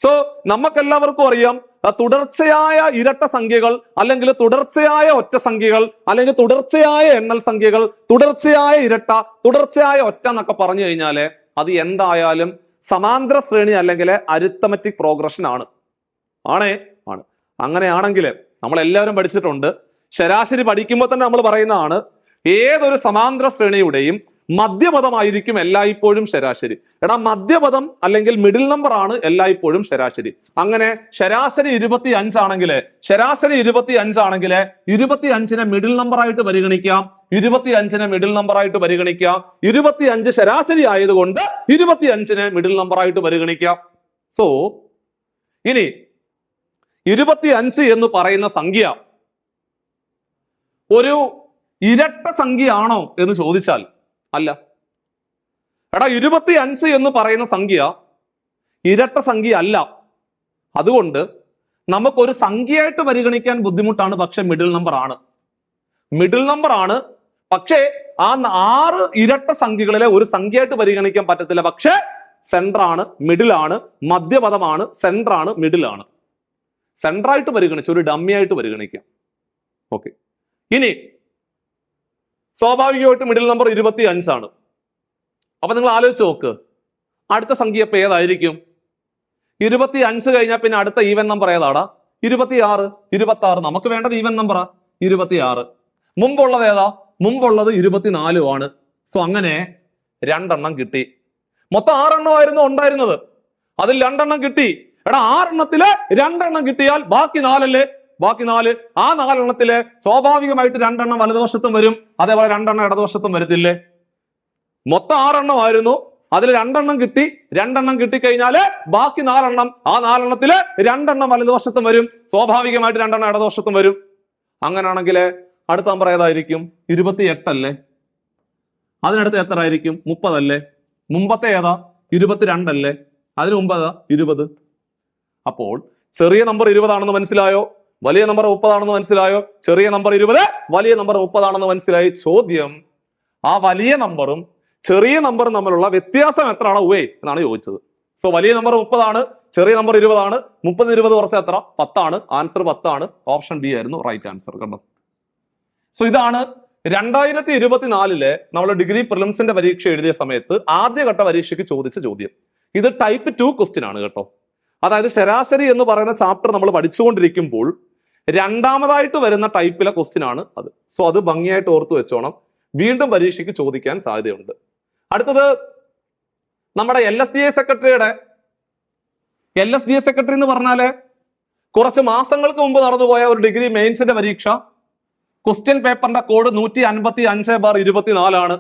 സോ നമുക്കെല്ലാവർക്കും അറിയാം, തുടർച്ചയായ ഇരട്ട സംഖ്യകൾ അല്ലെങ്കിൽ തുടർച്ചയായ ഒറ്റ സംഖ്യകൾ അല്ലെങ്കിൽ തുടർച്ചയായ എണ്ണൽ സംഖ്യകൾ, തുടർച്ചയായ ഇരട്ട, തുടർച്ചയായ ഒറ്റ എന്നൊക്കെ പറഞ്ഞു കഴിഞ്ഞാല് അത് എന്തായാലും സമാന്തര ശ്രേണി അല്ലെങ്കിൽ അരിത്തമെറ്റിക് പ്രോഗ്രഷൻ ആണ്. അങ്ങനെയാണെങ്കിൽ നമ്മൾ എല്ലാവരും പഠിച്ചിട്ടുണ്ട്, ശരാശരി പഠിക്കുമ്പോൾ തന്നെ നമ്മൾ പറയുന്നതാണ്, ഏതൊരു സമാന്തര ശ്രേണിയുടെയും മധ്യപദമായിരിക്കും എല്ലായ്പ്പോഴും ശരാശരി. എടാ മധ്യപദം അല്ലെങ്കിൽ മിഡിൽ നമ്പർ ആണ് എല്ലായ്പ്പോഴും ശരാശരി. അങ്ങനെ ശരാശരി 25 ആണെങ്കിൽ 25നെ മിഡിൽ നമ്പർ ആയിട്ട് പരിഗണിക്കാം. 25 ശരാശരി ആയതുകൊണ്ട് 25നെ മിഡിൽ നമ്പർ ആയിട്ട് പരിഗണിക്കാം. സോ ഇനി 25 എന്ന് പറയുന്ന സംഖ്യ ഒരു ഇരട്ട സംഖ്യയാണോ എന്ന് ചോദിച്ചാൽ അല്ല. എടാ 25 എന്ന് പറയുന്ന സംഖ്യ ഇരട്ട സംഖ്യ അല്ല. അതുകൊണ്ട് നമുക്കൊരു സംഖ്യയായിട്ട് പരിഗണിക്കാൻ ബുദ്ധിമുട്ടാണ്. പക്ഷെ മിഡിൽ നമ്പർ ആണ്. പക്ഷേ ആ 6 ഇരട്ട സംഖ്യകളിലെ ഒരു സംഖ്യയായിട്ട് പരിഗണിക്കാൻ പറ്റത്തില്ല. പക്ഷെ സെന്റർ ആണ്, മിഡിൽ ആണ്, മധ്യപദമാണ്, സെന്റർ ആണ്, മിഡിൽ ആണ്. സെന്ററായിട്ട് പരിഗണിച്ച് ഒരു ഡമ്മി ആയിട്ട് പരിഗണിക്കാം. ഓക്കെ, ഇനി സ്വാഭാവികമായിട്ട് മിഡിൽ നമ്പർ 25 ആണ്. അപ്പൊ നിങ്ങൾ ആലോചിച്ച് നോക്ക്, അടുത്ത സംഖ്യ ഇപ്പൊ ഏതായിരിക്കും? 25 കഴിഞ്ഞാൽ പിന്നെ അടുത്ത ഈവൻ നമ്പർ ഏതാടാ? 26. നമുക്ക് വേണ്ടത് ഈവൻ നമ്പറാ 26. മുമ്പുള്ളത് ഏതാ? മുമ്പുള്ളത് 24 ആണ്. സോ അങ്ങനെ 2 എണ്ണം കിട്ടി. മൊത്തം 6 എണ്ണമായിരുന്നു ഉണ്ടായിരുന്നത്, അതിൽ 2 എണ്ണം കിട്ടി. എടാ 6 എണ്ണത്തില് 2 എണ്ണം കിട്ടിയാൽ ബാക്കി 4 അല്ലേ? ബാക്കി 4. ആ 4 എണ്ണത്തില് സ്വാഭാവികമായിട്ട് 2 എണ്ണം വലതുവശത്തും വരും, അതേപോലെ 2 എണ്ണം ഇടതുവശത്തും വരത്തില്ലേ? മൊത്തം 6 എണ്ണമായിരുന്നു, അതിൽ 2 എണ്ണം കിട്ടി. 2 എണ്ണം കിട്ടിക്കഴിഞ്ഞാല് ബാക്കി 4 എണ്ണം, ആ 4 എണ്ണത്തില് 2 എണ്ണം വലതുവശത്തും വരും, സ്വാഭാവികമായിട്ട് 2 എണ്ണം ഇടതുവശത്തും വരും. അങ്ങനെയാണെങ്കിൽ അടുത്ത നമ്പർ ഏതായിരിക്കും? 28 അല്ലേ? അതിനടുത്ത് എത്ര ആയിരിക്കും? 30 അല്ലേ? മുമ്പത്തെ ഏതാ? 22 അല്ലേ? അതിന് മുമ്പ് ഏതാ? 20. അപ്പോൾ ചെറിയ നമ്പർ 20 ആണെന്ന് മനസ്സിലായോ? വലിയ നമ്പർ 30 ആണെന്ന് മനസ്സിലായോ? ചെറിയ നമ്പർ 20, വലിയ നമ്പർ 30 ആണെന്ന് മനസ്സിലായി. ചോദ്യം ആ വലിയ നമ്പറും ചെറിയ നമ്പറും തമ്മിലുള്ള വ്യത്യാസം എത്രയാണ് എന്നാണ് ചോദിച്ചത്. സോ വലിയ നമ്പർ 30 ആണ്, ചെറിയ നമ്പർ 20 ആണ്. 30 20 കുറച്ച് എത്ര? 10 ആണ്. ആൻസർ 10 ആണ്. ഓപ്ഷൻ ബി ആയിരുന്നു റൈറ്റ് ആൻസർ. കണ്ടോ? സോ ഇതാണ് 2024 നമ്മൾ ഡിഗ്രി പ്രിലിംസിന്റെ പരീക്ഷ എഴുതിയ സമയത്ത് ആദ്യഘട്ട പരീക്ഷയ്ക്ക് ചോദിച്ച ചോദ്യം. ഇത് ടൈപ്പ് 2 ക്വസ്റ്റ്യൻ ആണ് കേട്ടോ. അതായത് ശരാശരി എന്ന് പറയുന്ന ചാപ്റ്റർ നമ്മൾ പഠിച്ചുകൊണ്ടിരിക്കുമ്പോൾ രണ്ടാമതായിട്ട് വരുന്ന ടൈപ്പിലെ ക്വസ്റ്റ്യൻ ആണ് അത്. സോ അത് ഭംഗിയായിട്ട് ഓർത്തു വെച്ചോണം, വീണ്ടും പരീക്ഷയ്ക്ക് ചോദിക്കാൻ സാധ്യതയുണ്ട്. അടുത്തത് നമ്മുടെ LSDA സെക്രട്ടറി എന്ന് പറഞ്ഞാല് കുറച്ച് മാസങ്ങൾക്ക് മുമ്പ് നടന്നുപോയ ഒരു ഡിഗ്രി മെയിൻസിന്റെ പരീക്ഷ. ക്വസ്റ്റ്യൻ പേപ്പറിന്റെ കോഡ് 155/24 ആണ്.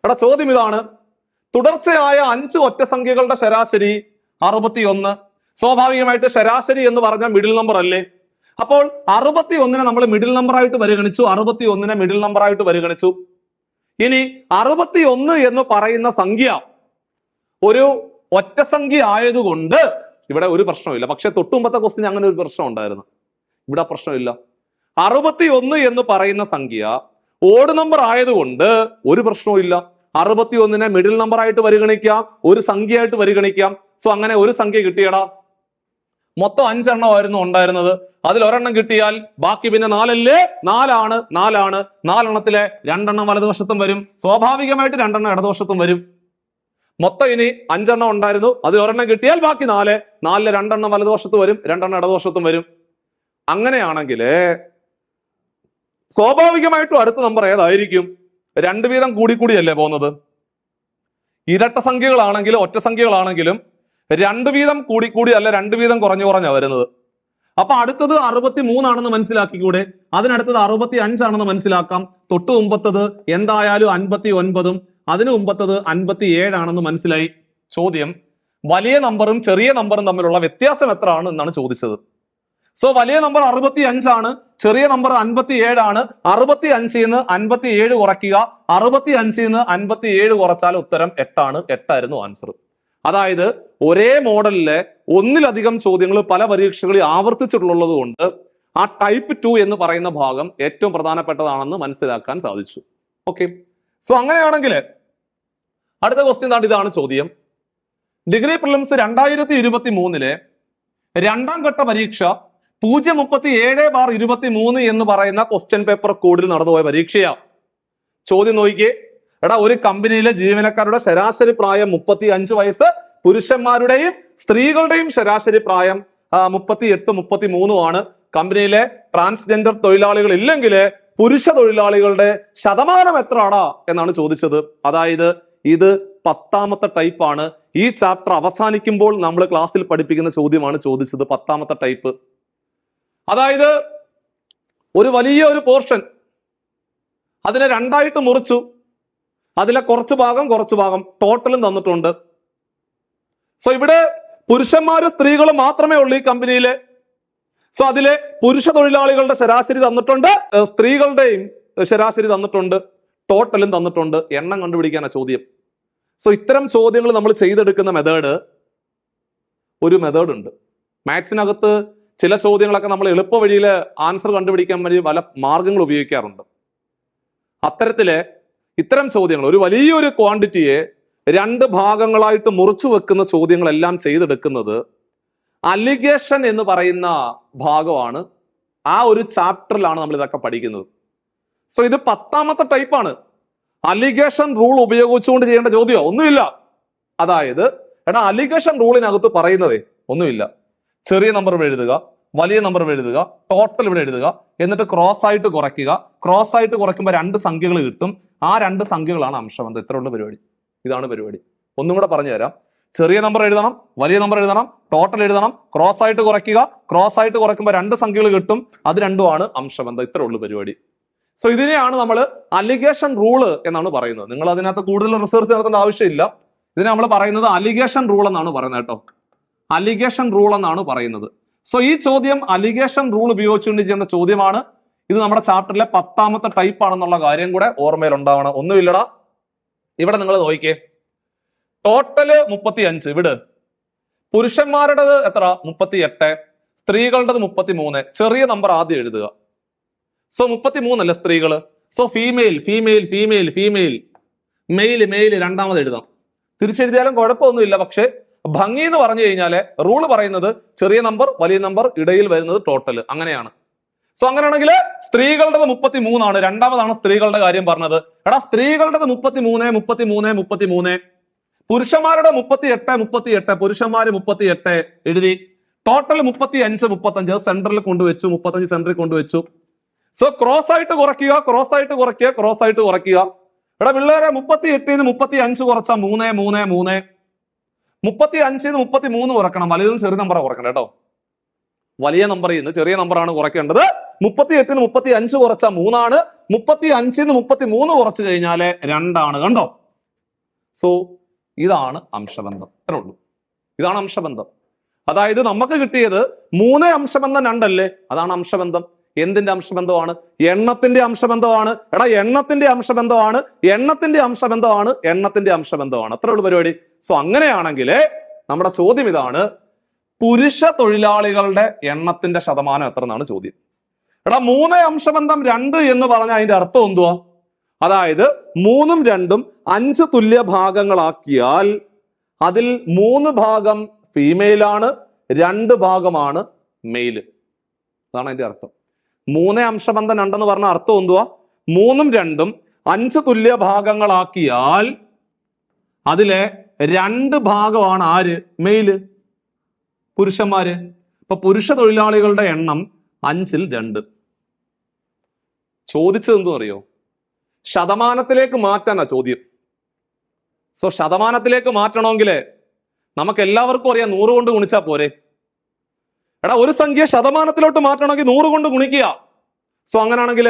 എടാ ചോദ്യം ഇതാണ്, തുടർച്ചയായ 5 ഒറ്റ സംഖ്യകളുടെ ശരാശരി 61. സ്വാഭാവികമായിട്ട് ശരാശരി എന്ന് പറഞ്ഞാൽ മിഡിൽ നമ്പർ അല്ലേ? അപ്പോൾ 61നെ നമ്മൾ മിഡിൽ നമ്പർ ആയിട്ട് പരിഗണിച്ചു. 61നെ മിഡിൽ നമ്പർ ആയിട്ട് പരിഗണിച്ചു. ഇനി 61 എന്ന് പറയുന്ന സംഖ്യ ഒരു ഒറ്റ സംഖ്യ ആയതുകൊണ്ട് ഇവിടെ ഒരു പ്രശ്നമില്ല. പക്ഷെ തൊട്ടുമുമ്പത്തെ ക്വസ്റ്റ്യൻ അങ്ങനെ ഒരു പ്രശ്നം ഉണ്ടായിരുന്നു. ഇവിടെ പ്രശ്നമില്ല. 61 എന്ന് പറയുന്ന സംഖ്യ ഓഡ് നമ്പർ ആയതുകൊണ്ട് ഒരു പ്രശ്നവും ഇല്ല. 61നെ മിഡിൽ നമ്പർ ആയിട്ട് പരിഗണിക്കാം, ഒരു സംഖ്യ ആയിട്ട് പരിഗണിക്കാം. സോ അങ്ങനെ ഒരു സംഖ്യ കിട്ടിയടാ. മൊത്തം 5 എണ്ണമായിരുന്നു ഉണ്ടായിരുന്നത്. അതിൽ ഒരെണ്ണം കിട്ടിയാൽ ബാക്കി പിന്നെ 4 നാലാണ്. 4 2 വലതുവശത്തും വരും, സ്വാഭാവികമായിട്ട് 2 ഇടതുവശത്തും വരും. മൊത്തം ഇനി 5 ഉണ്ടായിരുന്നു, അതിൽ ഒരെണ്ണം കിട്ടിയാൽ ബാക്കി 4 2 വലതുവശത്ത് വരും, 2 ഇടതുവശത്തും വരും. അങ്ങനെയാണെങ്കിൽ സ്വാഭാവികമായിട്ടും അടുത്ത നമ്പർ ഏതായിരിക്കും? 2 വീതം കൂടിക്കൂടിയല്ലേ പോകുന്നത്. ഇരട്ട സംഖ്യകളാണെങ്കിലും ഒറ്റ സംഖ്യകളാണെങ്കിലും 2 വീതം കൂടിക്കൂടി അല്ല 2 വീതം കുറഞ്ഞാ വരുന്നത്. അപ്പൊ അടുത്തത് 63 ആണെന്ന് മനസ്സിലാക്കിക്കൂടെ? അതിനടുത്തത് 65 ആണെന്ന് മനസ്സിലാക്കാം. തൊട്ട് മുമ്പത്തത് എന്തായാലും 59ഉം അതിനു മുമ്പത്തത് 57 ആണെന്ന് മനസ്സിലായി. ചോദ്യം വലിയ നമ്പറും ചെറിയ നമ്പറും തമ്മിലുള്ള വ്യത്യാസം എത്ര ആണ് എന്നാണ് ചോദിച്ചത്. സോ വലിയ നമ്പർ 65 ആണ്, ചെറിയ നമ്പർ 57 ആണ്. 65ന്ന് 57 കുറയ്ക്കുക, 65ന്ന് 57 കുറച്ചാൽ ഉത്തരം 8 ആണ്. 8 ആയിരുന്നു ആൻസർ. അതായത് ഒരേ മോഡലിലെ ഒന്നിലധികം ചോദ്യങ്ങൾ പല പരീക്ഷകളിൽ ആവർത്തിച്ചിട്ടുള്ളത് കൊണ്ട് ആ ടൈപ്പ് 2 എന്ന് പറയുന്ന ഭാഗം ഏറ്റവും പ്രധാനപ്പെട്ടതാണെന്ന് മനസ്സിലാക്കാൻ സാധിച്ചു. ഓക്കെ, സോ അങ്ങനെയാണെങ്കിൽ അടുത്ത ക്വസ്റ്റ്യൻ ഇതാണ് ചോദ്യം. ഡിഗ്രി പ്രിലിംസ് 2023 രണ്ടാം ഘട്ട പരീക്ഷ 037/23 എന്ന് പറയുന്ന ക്വസ്റ്റ്യൻ പേപ്പർ കോഡിൽ നടന്നുപോയ പരീക്ഷയാണ്. ചോദ്യം നോക്കിക്കേ. എടാ, ഒരു കമ്പനിയിലെ ജീവനക്കാരുടെ ശരാശരി പ്രായം 35 വയസ്സ്, പുരുഷന്മാരുടെയും സ്ത്രീകളുടെയും ശരാശരി പ്രായം 38, 33 ആണ്. കമ്പനിയിലെ ട്രാൻസ്ജെൻഡർ തൊഴിലാളികൾ ഇല്ലെങ്കിൽ പുരുഷ തൊഴിലാളികളുടെ ശതമാനം എത്രയാടാ എന്നാണ് ചോദിച്ചത്. അതായത് ഇത് 10ാമത്തെ ടൈപ്പാണ്. ഈ ചാപ്റ്റർ അവസാനിക്കുമ്പോൾ നമ്മൾ ക്ലാസ്സിൽ പഠിപ്പിക്കുന്ന ചോദ്യമാണ് ചോദിച്ചത്, 10ാമത്തെ ടൈപ്പ്. അതായത് ഒരു വലിയ ഒരു പോർഷൻ അതിനെ രണ്ടായിട്ട് മുറിച്ചു, അതിലെ കുറച്ച് ഭാഗം ടോട്ടലും തന്നിട്ടുണ്ട്. സോ ഇവിടെ പുരുഷന്മാരും സ്ത്രീകളും മാത്രമേ ഉള്ളൂ ഈ കമ്പനിയില്. സോ അതിലെ പുരുഷ തൊഴിലാളികളുടെ ശരാശരി തന്നിട്ടുണ്ട്, സ്ത്രീകളുടെയും ശരാശരി തന്നിട്ടുണ്ട്, ടോട്ടലും തന്നിട്ടുണ്ട്. എണ്ണം കണ്ടുപിടിക്കാനാണ് ചോദ്യം. സോ ഇത്തരം ചോദ്യങ്ങൾ നമ്മൾ ചെയ്തെടുക്കുന്ന ഒരു മെത്തേഡ് ഉണ്ട്. മാത്സിനകത്ത് ചില ചോദ്യങ്ങളൊക്കെ നമ്മൾ എളുപ്പ വഴിയിൽ ആൻസർ കണ്ടുപിടിക്കാൻ വേണ്ടി പല മാർഗങ്ങൾ ഉപയോഗിക്കാറുണ്ട്. അത്തരത്തില് ഇത്തരം ചോദ്യങ്ങൾ ഒരു വലിയൊരു ക്വാണ്ടിറ്റിയെ 2 ഭാഗങ്ങളായിട്ട് മുറിച്ചു വെക്കുന്ന ചോദ്യങ്ങളെല്ലാം ചെയ്തെടുക്കുന്നത് അലിഗേഷൻ എന്ന് പറയുന്ന ഭാഗമാണ്. ആ ഒരു ചാപ്റ്ററിലാണ് നമ്മൾ ഇതൊക്കെ പഠിക്കുന്നത്. സോ ഇത് 10ാമത്തെ ടൈപ്പാണ്. അലിഗേഷൻ റൂൾ ഉപയോഗിച്ചുകൊണ്ട് ചെയ്യേണ്ട ചോദ്യമോ ഒന്നുമില്ല. അതായത് എടാ, അലിഗേഷൻ റൂളിനകത്ത് പറയുന്നതേ ഒന്നുമില്ല. ചെറിയ നമ്പർ എഴുതുക, വലിയ നമ്പർ എഴുതുക, ടോട്ടൽ ഇവിടെ എഴുതുക, എന്നിട്ട് ക്രോസ് ആയിട്ട് കുറയ്ക്കുക. ക്രോസ് ആയിട്ട് കുറയ്ക്കുമ്പോൾ 2 സംഖ്യകൾ കിട്ടും. ആ 2 സംഖ്യകളാണ് അംശബന്ധം. ഇത്രയുള്ള പരിപാടി. ഇതാണ് പരിപാടി. ഒന്നും കൂടെ പറഞ്ഞു തരാം. ചെറിയ നമ്പർ എഴുതണം, വലിയ നമ്പർ എഴുതണം, ടോട്ടൽ എഴുതണം, ക്രോസ് ആയിട്ട് കുറയ്ക്കുക. ക്രോസ് ആയിട്ട് കുറയ്ക്കുമ്പോൾ 2 സംഖ്യകൾ കിട്ടും. അത് രണ്ടുമാണ് അംശബന്ധം. ഇത്ര ഉള്ളു പരിപാടി. സോ ഇതിനെയാണ് നമ്മൾ അലിഗേഷൻ റൂള് എന്നാണ് പറയുന്നത്. നിങ്ങൾ അതിനകത്ത് കൂടുതൽ റിസർച്ച് നടത്തേണ്ട ആവശ്യമില്ല. ഇതിനെ നമ്മൾ പറയുന്നത് അലിഗേഷൻ റൂൾ എന്നാണ് പറയുന്നത് കേട്ടോ. അലിഗേഷൻ റൂൾ എന്നാണ് പറയുന്നത്. സോ ഈ ചോദ്യം അലിഗേഷൻ റൂൾ ഉപയോഗിച്ചുകൊണ്ട് ചെയ്യേണ്ട ചോദ്യമാണ്. ഇത് നമ്മുടെ ചാപ്റ്ററിലെ 10ാമത്തെ ടൈപ്പ് ആണെന്നുള്ള കാര്യം കൂടെ ഓർമ്മയിൽ ഉണ്ടാവണം. ഒന്നുമില്ലടാ, ഇവിടെ നിങ്ങൾ നോക്കിക്കേ. ടോട്ടല് 35, ഇവിടെ പുരുഷന്മാരുടേത് എത്ര? 38, സ്ത്രീകളുടേത് 33. ചെറിയ നമ്പർ ആദ്യം എഴുതുക. സോ 33 അല്ലേ സ്ത്രീകള്. So female female female female, male male രണ്ടാമത് എഴുതാം. തിരിച്ചെഴുതിയാലും കുഴപ്പമൊന്നുമില്ല. പക്ഷെ ഭംഗി എന്ന് പറഞ്ഞു കഴിഞ്ഞാല് റൂള് പറയുന്നത് ചെറിയ നമ്പർ, വലിയ നമ്പർ, ഇടയിൽ വരുന്നത് ടോട്ടൽ. അങ്ങനെയാണ്. സോ അങ്ങനെയാണെങ്കിൽ സ്ത്രീകളുടേത് 33 ആണ്. രണ്ടാമതാണ് സ്ത്രീകളുടെ കാര്യം പറഞ്ഞത്. എടാ, സ്ത്രീകളുടേത് 33, 33, 33. പുരുഷന്മാരുടെ 38, പുരുഷന്മാര് 38 എഴുതി. ടോട്ടൽ 35, 35 സെന്ററിൽ കൊണ്ടുവച്ചു. 35 സെന്ററിൽ കൊണ്ടുവച്ചു. സോ ക്രോസ് ആയിട്ട് കുറയ്ക്കുക, ക്രോസ് ആയിട്ട് കുറയ്ക്കുക, ക്രോസ് ആയിട്ട് കുറയ്ക്കുക. എടാ പിള്ളേരെ, 38ന്ന് 35 കുറച്ച 3, 3, 3. 35ന്ന് 33 കുറക്കണം. വലിയതും ചെറിയ നമ്പറാണ് കുറക്കണം കേട്ടോ. വലിയ നമ്പറിൽ നിന്ന് ചെറിയ നമ്പറാണ് കുറയ്ക്കേണ്ടത്. 38ന്ന് 35 കുറച്ച 3 ആണ്. 35ന്ന് 33 കുറച്ച് കഴിഞ്ഞാല് 2 ആണ്. കണ്ടോ? സോ ഇതാണ് അംശബന്ധം. ഇത്രേ ഉള്ളൂ. ഇതാണ് അംശബന്ധം. അതായത് നമുക്ക് കിട്ടിയത് 3 അംശബന്ധം 2 അല്ലേ? അതാണ് അംശബന്ധം. എന്തിന്റെ അംശബന്ധമാണ്? എണ്ണത്തിന്റെ അംശബന്ധമാണ്. എടാ എണ്ണത്തിന്റെ അംശബന്ധമാണ്, എണ്ണത്തിന്റെ അംശബന്ധമാണ്, എണ്ണത്തിന്റെ അംശബന്ധമാണ്. അത്രേ ഉള്ളൂ പരിപാടി. സോ അങ്ങനെയാണെങ്കിൽ നമ്മുടെ ചോദ്യം ഇതാണ്, പുരുഷ തൊഴിലാളികളുടെ എണ്ണത്തിന്റെ ശതമാനം എത്ര എന്നാണ് ചോദ്യം. എടാ 3 അംശബന്ധം 2 എന്ന് പറഞ്ഞാൽ അതിന്റെ അർത്ഥം എന്തുവാ? അതായത് 3ഉം 2ഉം 5 തുല്യ ഭാഗങ്ങളാക്കിയാൽ അതിൽ 3 ഭാഗം ഫീമെയിൽ ആണ്, 2 ഭാഗമാണ് മെയില്. അതാണ് അതിന്റെ അർത്ഥം. 3 അംശബന്ധം 2 എന്ന് പറഞ്ഞ അർത്ഥം എന്തുവാ? 3ഉം 2ഉം 5 തുല്യ ഭാഗങ്ങളാക്കിയാൽ അതിലെ 2 ഭാഗമാണ് ആര്? മെയില്, പുരുഷന്മാര്. അപ്പൊ പുരുഷ തൊഴിലാളികളുടെ എണ്ണം 5ൽ 2. ചോദിച്ചത് എന്തും അറിയോ? ശതമാനത്തിലേക്ക് മാറ്റാനാ ചോദ്യം. സോ ശതമാനത്തിലേക്ക് മാറ്റണമെങ്കിൽ നമുക്ക് എല്ലാവർക്കും അറിയാം 100 കൊണ്ട് ഗുണിച്ചാൽ പോരെ. എടാ ഒരു സംഖ്യ ശതമാനത്തിലോട്ട് മാറ്റണമെങ്കിൽ 100 കൊണ്ട് ഗുണിക്കുക. സോ അങ്ങനെയാണെങ്കിൽ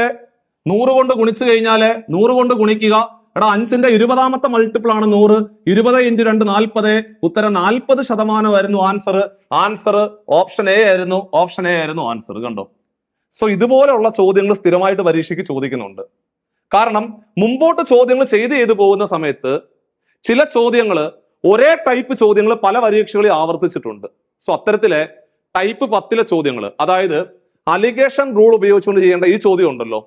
100 കൊണ്ട് ഗുണിച്ചു കഴിഞ്ഞാല് 100 കൊണ്ട് ഗുണിക്കുക. എടാ 5ന്റെ 20ാമത്തെ മൾട്ടിപ്പിൾ ആണ് 100. 20 × 2 40. ഉത്തരം 40% ആയിരുന്നു ആൻസർ. ആൻസർ ഓപ്ഷൻ എ ആയിരുന്നു. ഓപ്ഷൻ എ ആയിരുന്നു ആൻസർ. കണ്ടോ? സോ ഇതുപോലെയുള്ള ചോദ്യങ്ങൾ സ്ഥിരമായിട്ട് പരീക്ഷയ്ക്ക് ചോദിക്കുന്നുണ്ട്. കാരണം മുമ്പോട്ട് ചോദ്യങ്ങൾ ചെയ്ത് പോകുന്ന സമയത്ത് ചില ചോദ്യങ്ങൾ, ഒരേ ടൈപ്പ് ചോദ്യങ്ങൾ പല പരീക്ഷകളിൽ ആവർത്തിച്ചിട്ടുണ്ട്. സോ അത്തരത്തിലെ ടൈപ്പ് 10ലെ ചോദ്യങ്ങൾ, അതായത് അലിഗേഷൻ റൂൾ ഉപയോഗിച്ചുകൊണ്ട് ചെയ്യേണ്ട ഈ ചോദ്യം ഉണ്ടല്ലോ,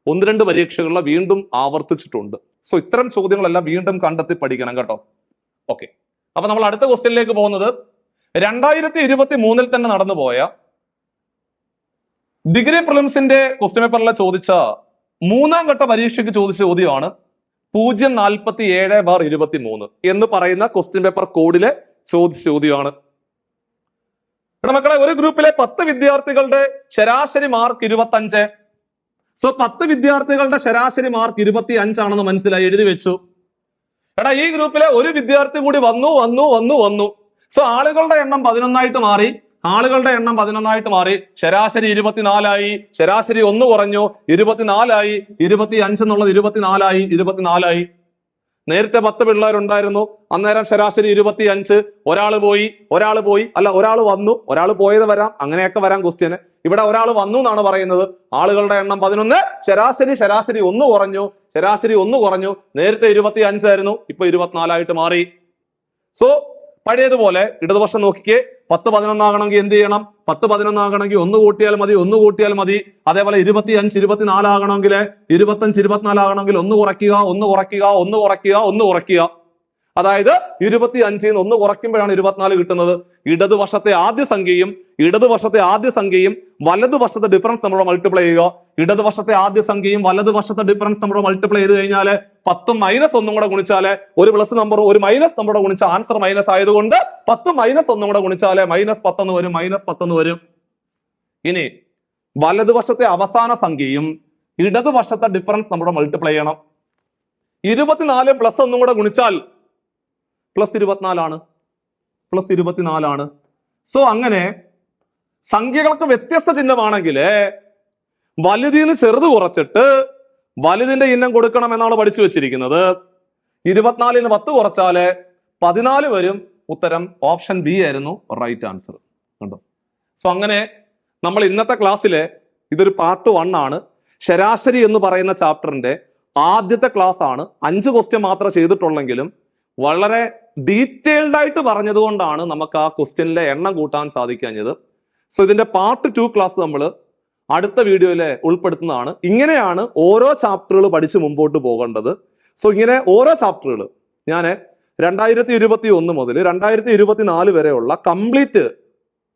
1-2 പരീക്ഷകളിൽ വീണ്ടും ആവർത്തിച്ചിട്ടുണ്ട്. സോ ഇത്തരം ചോദ്യങ്ങളെല്ലാം വീണ്ടും കണ്ടെത്തി പഠിക്കണം കേട്ടോ. ഓക്കെ, അപ്പൊ നമ്മൾ അടുത്ത ക്വസ്റ്റ്യനിലേക്ക് പോകുന്നത് 2023 തന്നെ നടന്നുപോയ ഡിഗ്രി പ്രിലിംസിന്റെ ക്വസ്റ്റ്യൻ പേപ്പറിലെ ചോദിച്ച 3ാം ഘട്ട പരീക്ഷയ്ക്ക് ചോദിച്ച ചോദ്യമാണ് 047/23 എന്ന് പറയുന്ന ക്വസ്റ്റ്യൻ പേപ്പർ കോഡിലെ ചോദിച്ച ചോദ്യമാണ്. മക്കളെ, ഒരു ഗ്രൂപ്പിലെ 10 വിദ്യാർത്ഥികളുടെ ശരാശരി മാർക്ക് 25. സോ 10 വിദ്യാർത്ഥികളുടെ ശരാശരി മാർക്ക് 25 ആണെന്ന് മനസ്സിലായി, എഴുതി വെച്ചു. എടാ ഈ ഗ്രൂപ്പിലെ ഒരു വിദ്യാർത്ഥി കൂടി വന്നു. സോ ആളുകളുടെ എണ്ണം 11 മാറി. ആളുകളുടെ എണ്ണം 11 മാറി. ശരാശരി 24 ശരാശരി 1 കുറഞ്ഞു, 24 25 എന്നുള്ളത് 24 നേരത്തെ 10 പിള്ളേരുണ്ടായിരുന്നു, അന്നേരം ശരാശരി 25. ഒരാൾ പോയി അല്ല, ഒരാൾ വന്നു, ഒരാൾ പോയത് വരാം, അങ്ങനെയൊക്കെ വരാം ക്വസ്റ്റ്യന്. ഇവിടെ ഒരാൾ വന്നു എന്നാണ് പറയുന്നത്. ആളുകളുടെ എണ്ണം 11, ശരാശരി 1 കുറഞ്ഞു, നേരത്തെ 25 ആയിരുന്നു, ഇപ്പൊ 24 മാറി. സോ പഴയതുപോലെ ഇടതുവശം നോക്കിക്കേ, 10 11 ആകണമെങ്കിൽ എന്ത് ചെയ്യണം? 10 11 ആകണമെങ്കിൽ 1 കൂട്ടിയാൽ മതി. അതേപോലെ 25 24 ആകണമെങ്കിൽ 25 24 ആകണമെങ്കിൽ 1 കുറയ്ക്കുക. അതായത് 25 ൽ 1 കുറയ്ക്കുമ്പോഴാണ് 24 കിട്ടുന്നത്. ഇടതുവശത്തെ ആദ്യ സംഖ്യയും വലതുവശത്തെ ഡിഫറൻസ് നമ്മൾ മൾട്ടിപ്ലൈ ചെയ്യുക. ഇടതുവശത്തെ ആദ്യ സംഖ്യയും വലതുവശത്തെ ഡിഫറൻസ് നമ്മൾ മൾട്ടിപ്ലൈ ചെയ്ത് കഴിഞ്ഞാൽ 10 - 1 കൂടെ ഗുണിച്ചാല് ഒരു പ്ലസ് നമ്പർ ഒരു മൈനസ് നമ്പറുടെ ഗുണിച്ച ആൻസർ മൈനസ് ആയതുകൊണ്ട് 10 - 1 കൂടെ ഗുണിച്ചാല് -10 എന്ന് വരും. ഇനി വലതുവശത്തെ അവസാന സംഖ്യയും ഇടതുവശത്തെ ഡിഫറൻസ് നമ്മുടെ മൾട്ടിപ്ലൈ ചെയ്യണം. 24 + 1 കൂടെ ഗുണിച്ചാൽ +24 ആണ്. സോ അങ്ങനെ സംഖ്യകൾക്ക് വ്യത്യസ്ത ചിഹ്നമാണെങ്കിൽ വലുതിന് ചെറുത് കുറച്ചിട്ട് വലുതിന്റെ ചിഹ്നം കൊടുക്കണം എന്നാണ് പഠിച്ചു വെച്ചിരിക്കുന്നത്. 24 ന് 10 കുറച്ചാല് 14 വരും. ഉത്തരം ഓപ്ഷൻ ബി ആയിരുന്നു റൈറ്റ് ആൻസർ. കണ്ടോ? സോ അങ്ങനെ നമ്മൾ ഇന്നത്തെ ക്ലാസ്സിലെ ഇതൊരു പാർട്ട് 1 ആണ്. ശരാശരി എന്ന് പറയുന്ന ചാപ്റ്ററിന്റെ ആദ്യത്തെ ക്ലാസ് ആണ്. 5 ക്വസ്റ്റ്യൻ മാത്രമേ ചെയ്തിട്ടുള്ളെങ്കിലും വളരെ ഡീറ്റെയിൽഡ് ആയിട്ട് പറഞ്ഞതുകൊണ്ടാണ് നമുക്ക് ആ ക്വസ്റ്റ്യനിലെ എണ്ണം കൂട്ടാൻ സാധിക്കാഞ്ഞത്. സോ ഇതിന്റെ പാർട്ട് 2 ക്ലാസ് നമ്മൾ അടുത്ത വീഡിയോയിൽ ഉൾപ്പെടുത്തുന്നതാണ്. ഇങ്ങനെയാണ് ഓരോ ചാപ്റ്ററുകൾ പഠിച്ച് മുമ്പോട്ട് പോകേണ്ടത്. സോ ഇങ്ങനെ ഓരോ ചാപ്റ്ററുകൾ ഞാൻ 2021 മുതൽ 2024 വരെയുള്ള കംപ്ലീറ്റ്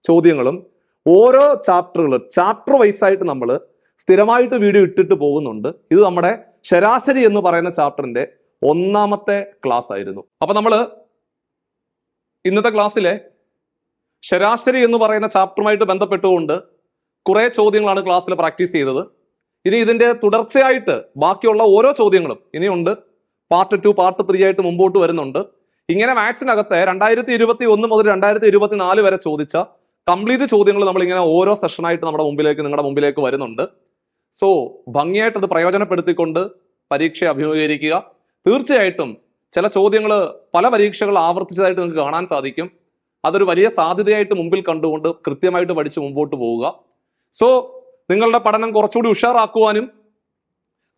ചോദ്യങ്ങളും ഓരോ ചാപ്റ്റർ വൈസ് ആയിട്ട് നമ്മൾ സ്ഥിരമായിട്ട് വീഡിയോ ഇട്ടിട്ട് പോകുന്നുണ്ട്. ഇത് നമ്മുടെ ശരാശരി എന്ന് പറയുന്ന ചാപ്റ്ററിന്റെ 1ാമത്തെ ക്ലാസ് ആയിരുന്നു. അപ്പൊ നമ്മൾ ഇന്നത്തെ ക്ലാസ്സിലെ ശരാശരി എന്ന് പറയുന്ന ചാപ്റ്ററുമായിട്ട് ബന്ധപ്പെട്ടുകൊണ്ട് കുറെ ചോദ്യങ്ങളാണ് ക്ലാസ്സിൽ പ്രാക്ടീസ് ചെയ്തത്. ഇനി ഇതിന്റെ തുടർച്ചയായിട്ട് ബാക്കിയുള്ള ഓരോ ചോദ്യങ്ങളും ഇനിയുണ്ട്. പാർട്ട് 2 പാർട്ട് 3 ആയിട്ട് മുമ്പോട്ട് വരുന്നുണ്ട്. ഇങ്ങനെ മാത്സിനകത്തെ 2021 മുതൽ 2024 വരെ ചോദിച്ച കംപ്ലീറ്റ് ചോദ്യങ്ങൾ നമ്മൾ ഇങ്ങനെ ഓരോ സെഷനായിട്ട് നിങ്ങളുടെ മുമ്പിലേക്ക് വരുന്നുണ്ട്. സോ ഭംഗിയായിട്ട് അത് പ്രയോജനപ്പെടുത്തിക്കൊണ്ട് പരീക്ഷയെ അഭിമുഖീകരിക്കുക. തീർച്ചയായിട്ടും ചില ചോദ്യങ്ങൾ പല പരീക്ഷകൾ ആവർത്തിച്ചതായിട്ട് നിങ്ങൾക്ക് കാണാൻ സാധിക്കും. അതൊരു വലിയ സാധ്യതയായിട്ട് മുമ്പിൽ കണ്ടുകൊണ്ട് കൃത്യമായിട്ട് പഠിച്ച് മുമ്പോട്ട് പോവുക. സോ നിങ്ങളുടെ പഠനം കുറച്ചുകൂടി ഉഷാറാക്കുവാനും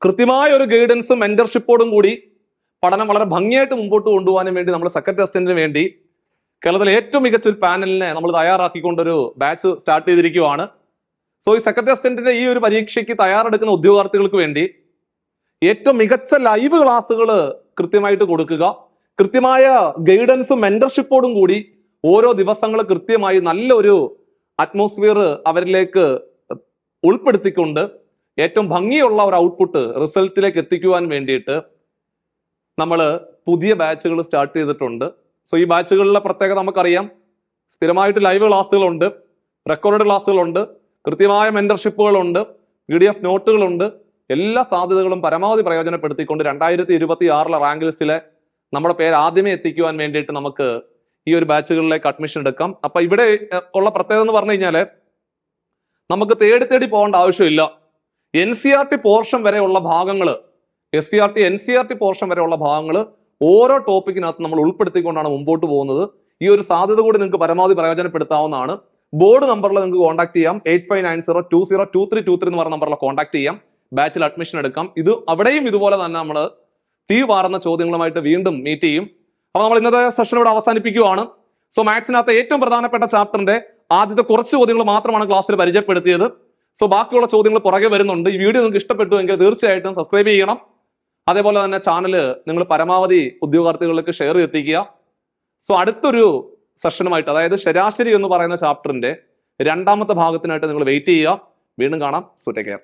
കൃത്യമായ ഒരു ഗൈഡൻസും മെന്റർഷിപ്പോടും കൂടി പഠനം വളരെ ഭംഗിയായിട്ട് മുമ്പോട്ട് കൊണ്ടുപോകാനും വേണ്ടി നമ്മൾ സെക്കൻഡ് ടെസ്റ്റിന് വേണ്ടി കേരളത്തിലെ ഏറ്റവും മികച്ച ഒരു പാനലിനെ നമ്മൾ തയ്യാറാക്കിക്കൊണ്ടൊരു ബാച്ച് സ്റ്റാർട്ട് ചെയ്തിരിക്കുകയാണ്. സോ ഈ സെക്കൻഡ് ടെസ്റ്റിന്റെ ഈ ഒരു പരീക്ഷയ്ക്ക് തയ്യാറെടുക്കുന്ന ഉദ്യോഗാർത്ഥികൾക്ക് വേണ്ടി ഏറ്റവും മികച്ച ലൈവ് ക്ലാസ്സുകൾ കൃത്യമായിട്ട് കൊടുക്കുക, കൃത്യമായ ഗൈഡൻസും മെന്റർഷിപ്പോടും കൂടി ഓരോ ദിവസങ്ങൾ കൃത്യമായി നല്ലൊരു അറ്റ്മോസ്ഫിയർ അവരിലേക്ക് ഉൾപ്പെടുത്തിക്കൊണ്ട് ഏറ്റവും ഭംഗിയുള്ള ഒരു ഔട്ട്പുട്ട് റിസൾട്ടിലേക്ക് എത്തിക്കുവാൻ വേണ്ടിയിട്ട് നമ്മൾ പുതിയ ബാച്ചുകൾ സ്റ്റാർട്ട് ചെയ്തിട്ടുണ്ട്. സോ ഈ ബാച്ചുകളിലെ പ്രത്യേകത നമുക്കറിയാം, സ്ഥിരമായിട്ട് ലൈവ് ക്ലാസ്സുകളുണ്ട്, റെക്കോർഡ് ക്ലാസ്സുകളുണ്ട്, കൃത്യമായ മെന്റർഷിപ്പുകളുണ്ട്, PDF നോട്ടുകളുണ്ട്. എല്ലാ സാധ്യതകളും പരമാവധി പ്രയോജനപ്പെടുത്തിക്കൊണ്ട് 2026 റാങ്ക് ലിസ്റ്റിലെ നമ്മുടെ പേര് ആദ്യമേ എത്തിക്കുവാൻ വേണ്ടിയിട്ട് നമുക്ക് ഈ ഒരു ബാച്ചുകളിലേക്ക് അഡ്മിഷൻ എടുക്കാം. അപ്പൊ ഇവിടെ ഉള്ള പ്രത്യേകത എന്ന് പറഞ്ഞു കഴിഞ്ഞാൽ നമുക്ക് തേടി പോകേണ്ട ആവശ്യമില്ല. NCERT പോർഷൻ വരെയുള്ള ഭാഗങ്ങൾ, SCERT NCERT പോർഷൻ വരെയുള്ള ഭാഗങ്ങൾ ഓരോ ടോപ്പിക്കിനകത്ത് നമ്മൾ ഉൾപ്പെടുത്തിക്കൊണ്ടാണ് മുമ്പോട്ട് പോകുന്നത്. ഈ ഒരു സാധ്യത കൂടി നിങ്ങൾക്ക് പരമാവധി പ്രയോജനപ്പെടുത്താവുന്നതാണ്. ബോർഡ് നമ്പറിൽ നിങ്ങൾക്ക് കോൺടാക്ട് ചെയ്യാം. 8590202323 എന്ന് പറഞ്ഞ നമ്പറിൽ കോൺടാക്ട് ചെയ്യാം. ബാച്ചിൽ അഡ്മിഷൻ എടുക്കാം. അവിടെയും ഇതുപോലെ തന്നെ നമ്മൾ തീ പാറുന്ന ചോദ്യങ്ങളുമായിട്ട് വീണ്ടും മീറ്റ് ചെയ്യും. അപ്പൊ നമ്മൾ ഇന്നത്തെ സെഷൻ ഇവിടെ അവസാനിപ്പിക്കുകയാണ്. സോ മാത്സിനകത്ത് ഏറ്റവും പ്രധാനപ്പെട്ട ചാപ്റ്ററിന്റെ ആദ്യത്തെ കുറച്ച് ചോദ്യങ്ങൾ മാത്രമാണ് ക്ലാസ്സിൽ പരിചയപ്പെടുത്തിയത്. സോ ബാക്കിയുള്ള ചോദ്യങ്ങൾ പുറകെ വരുന്നുണ്ട്. ഈ വീഡിയോ നിങ്ങൾക്ക് ഇഷ്ടപ്പെട്ടു എങ്കിൽ തീർച്ചയായിട്ടും സബ്സ്ക്രൈബ് ചെയ്യണം. അതേപോലെ തന്നെ ചാനൽ നിങ്ങൾ പരമാവധി ഉദ്യോഗാർത്ഥികളിലേക്ക് ഷെയർ എത്തിക്കുക. സോ അടുത്തൊരു സെഷനുമായിട്ട്, അതായത് ശരാശരി എന്ന് പറയുന്ന ചാപ്റ്ററിന്റെ രണ്ടാമത്തെ ഭാഗത്തിനായിട്ട് നിങ്ങൾ വെയിറ്റ് ചെയ്യുക. വീണ്ടും കാണാം. So take care.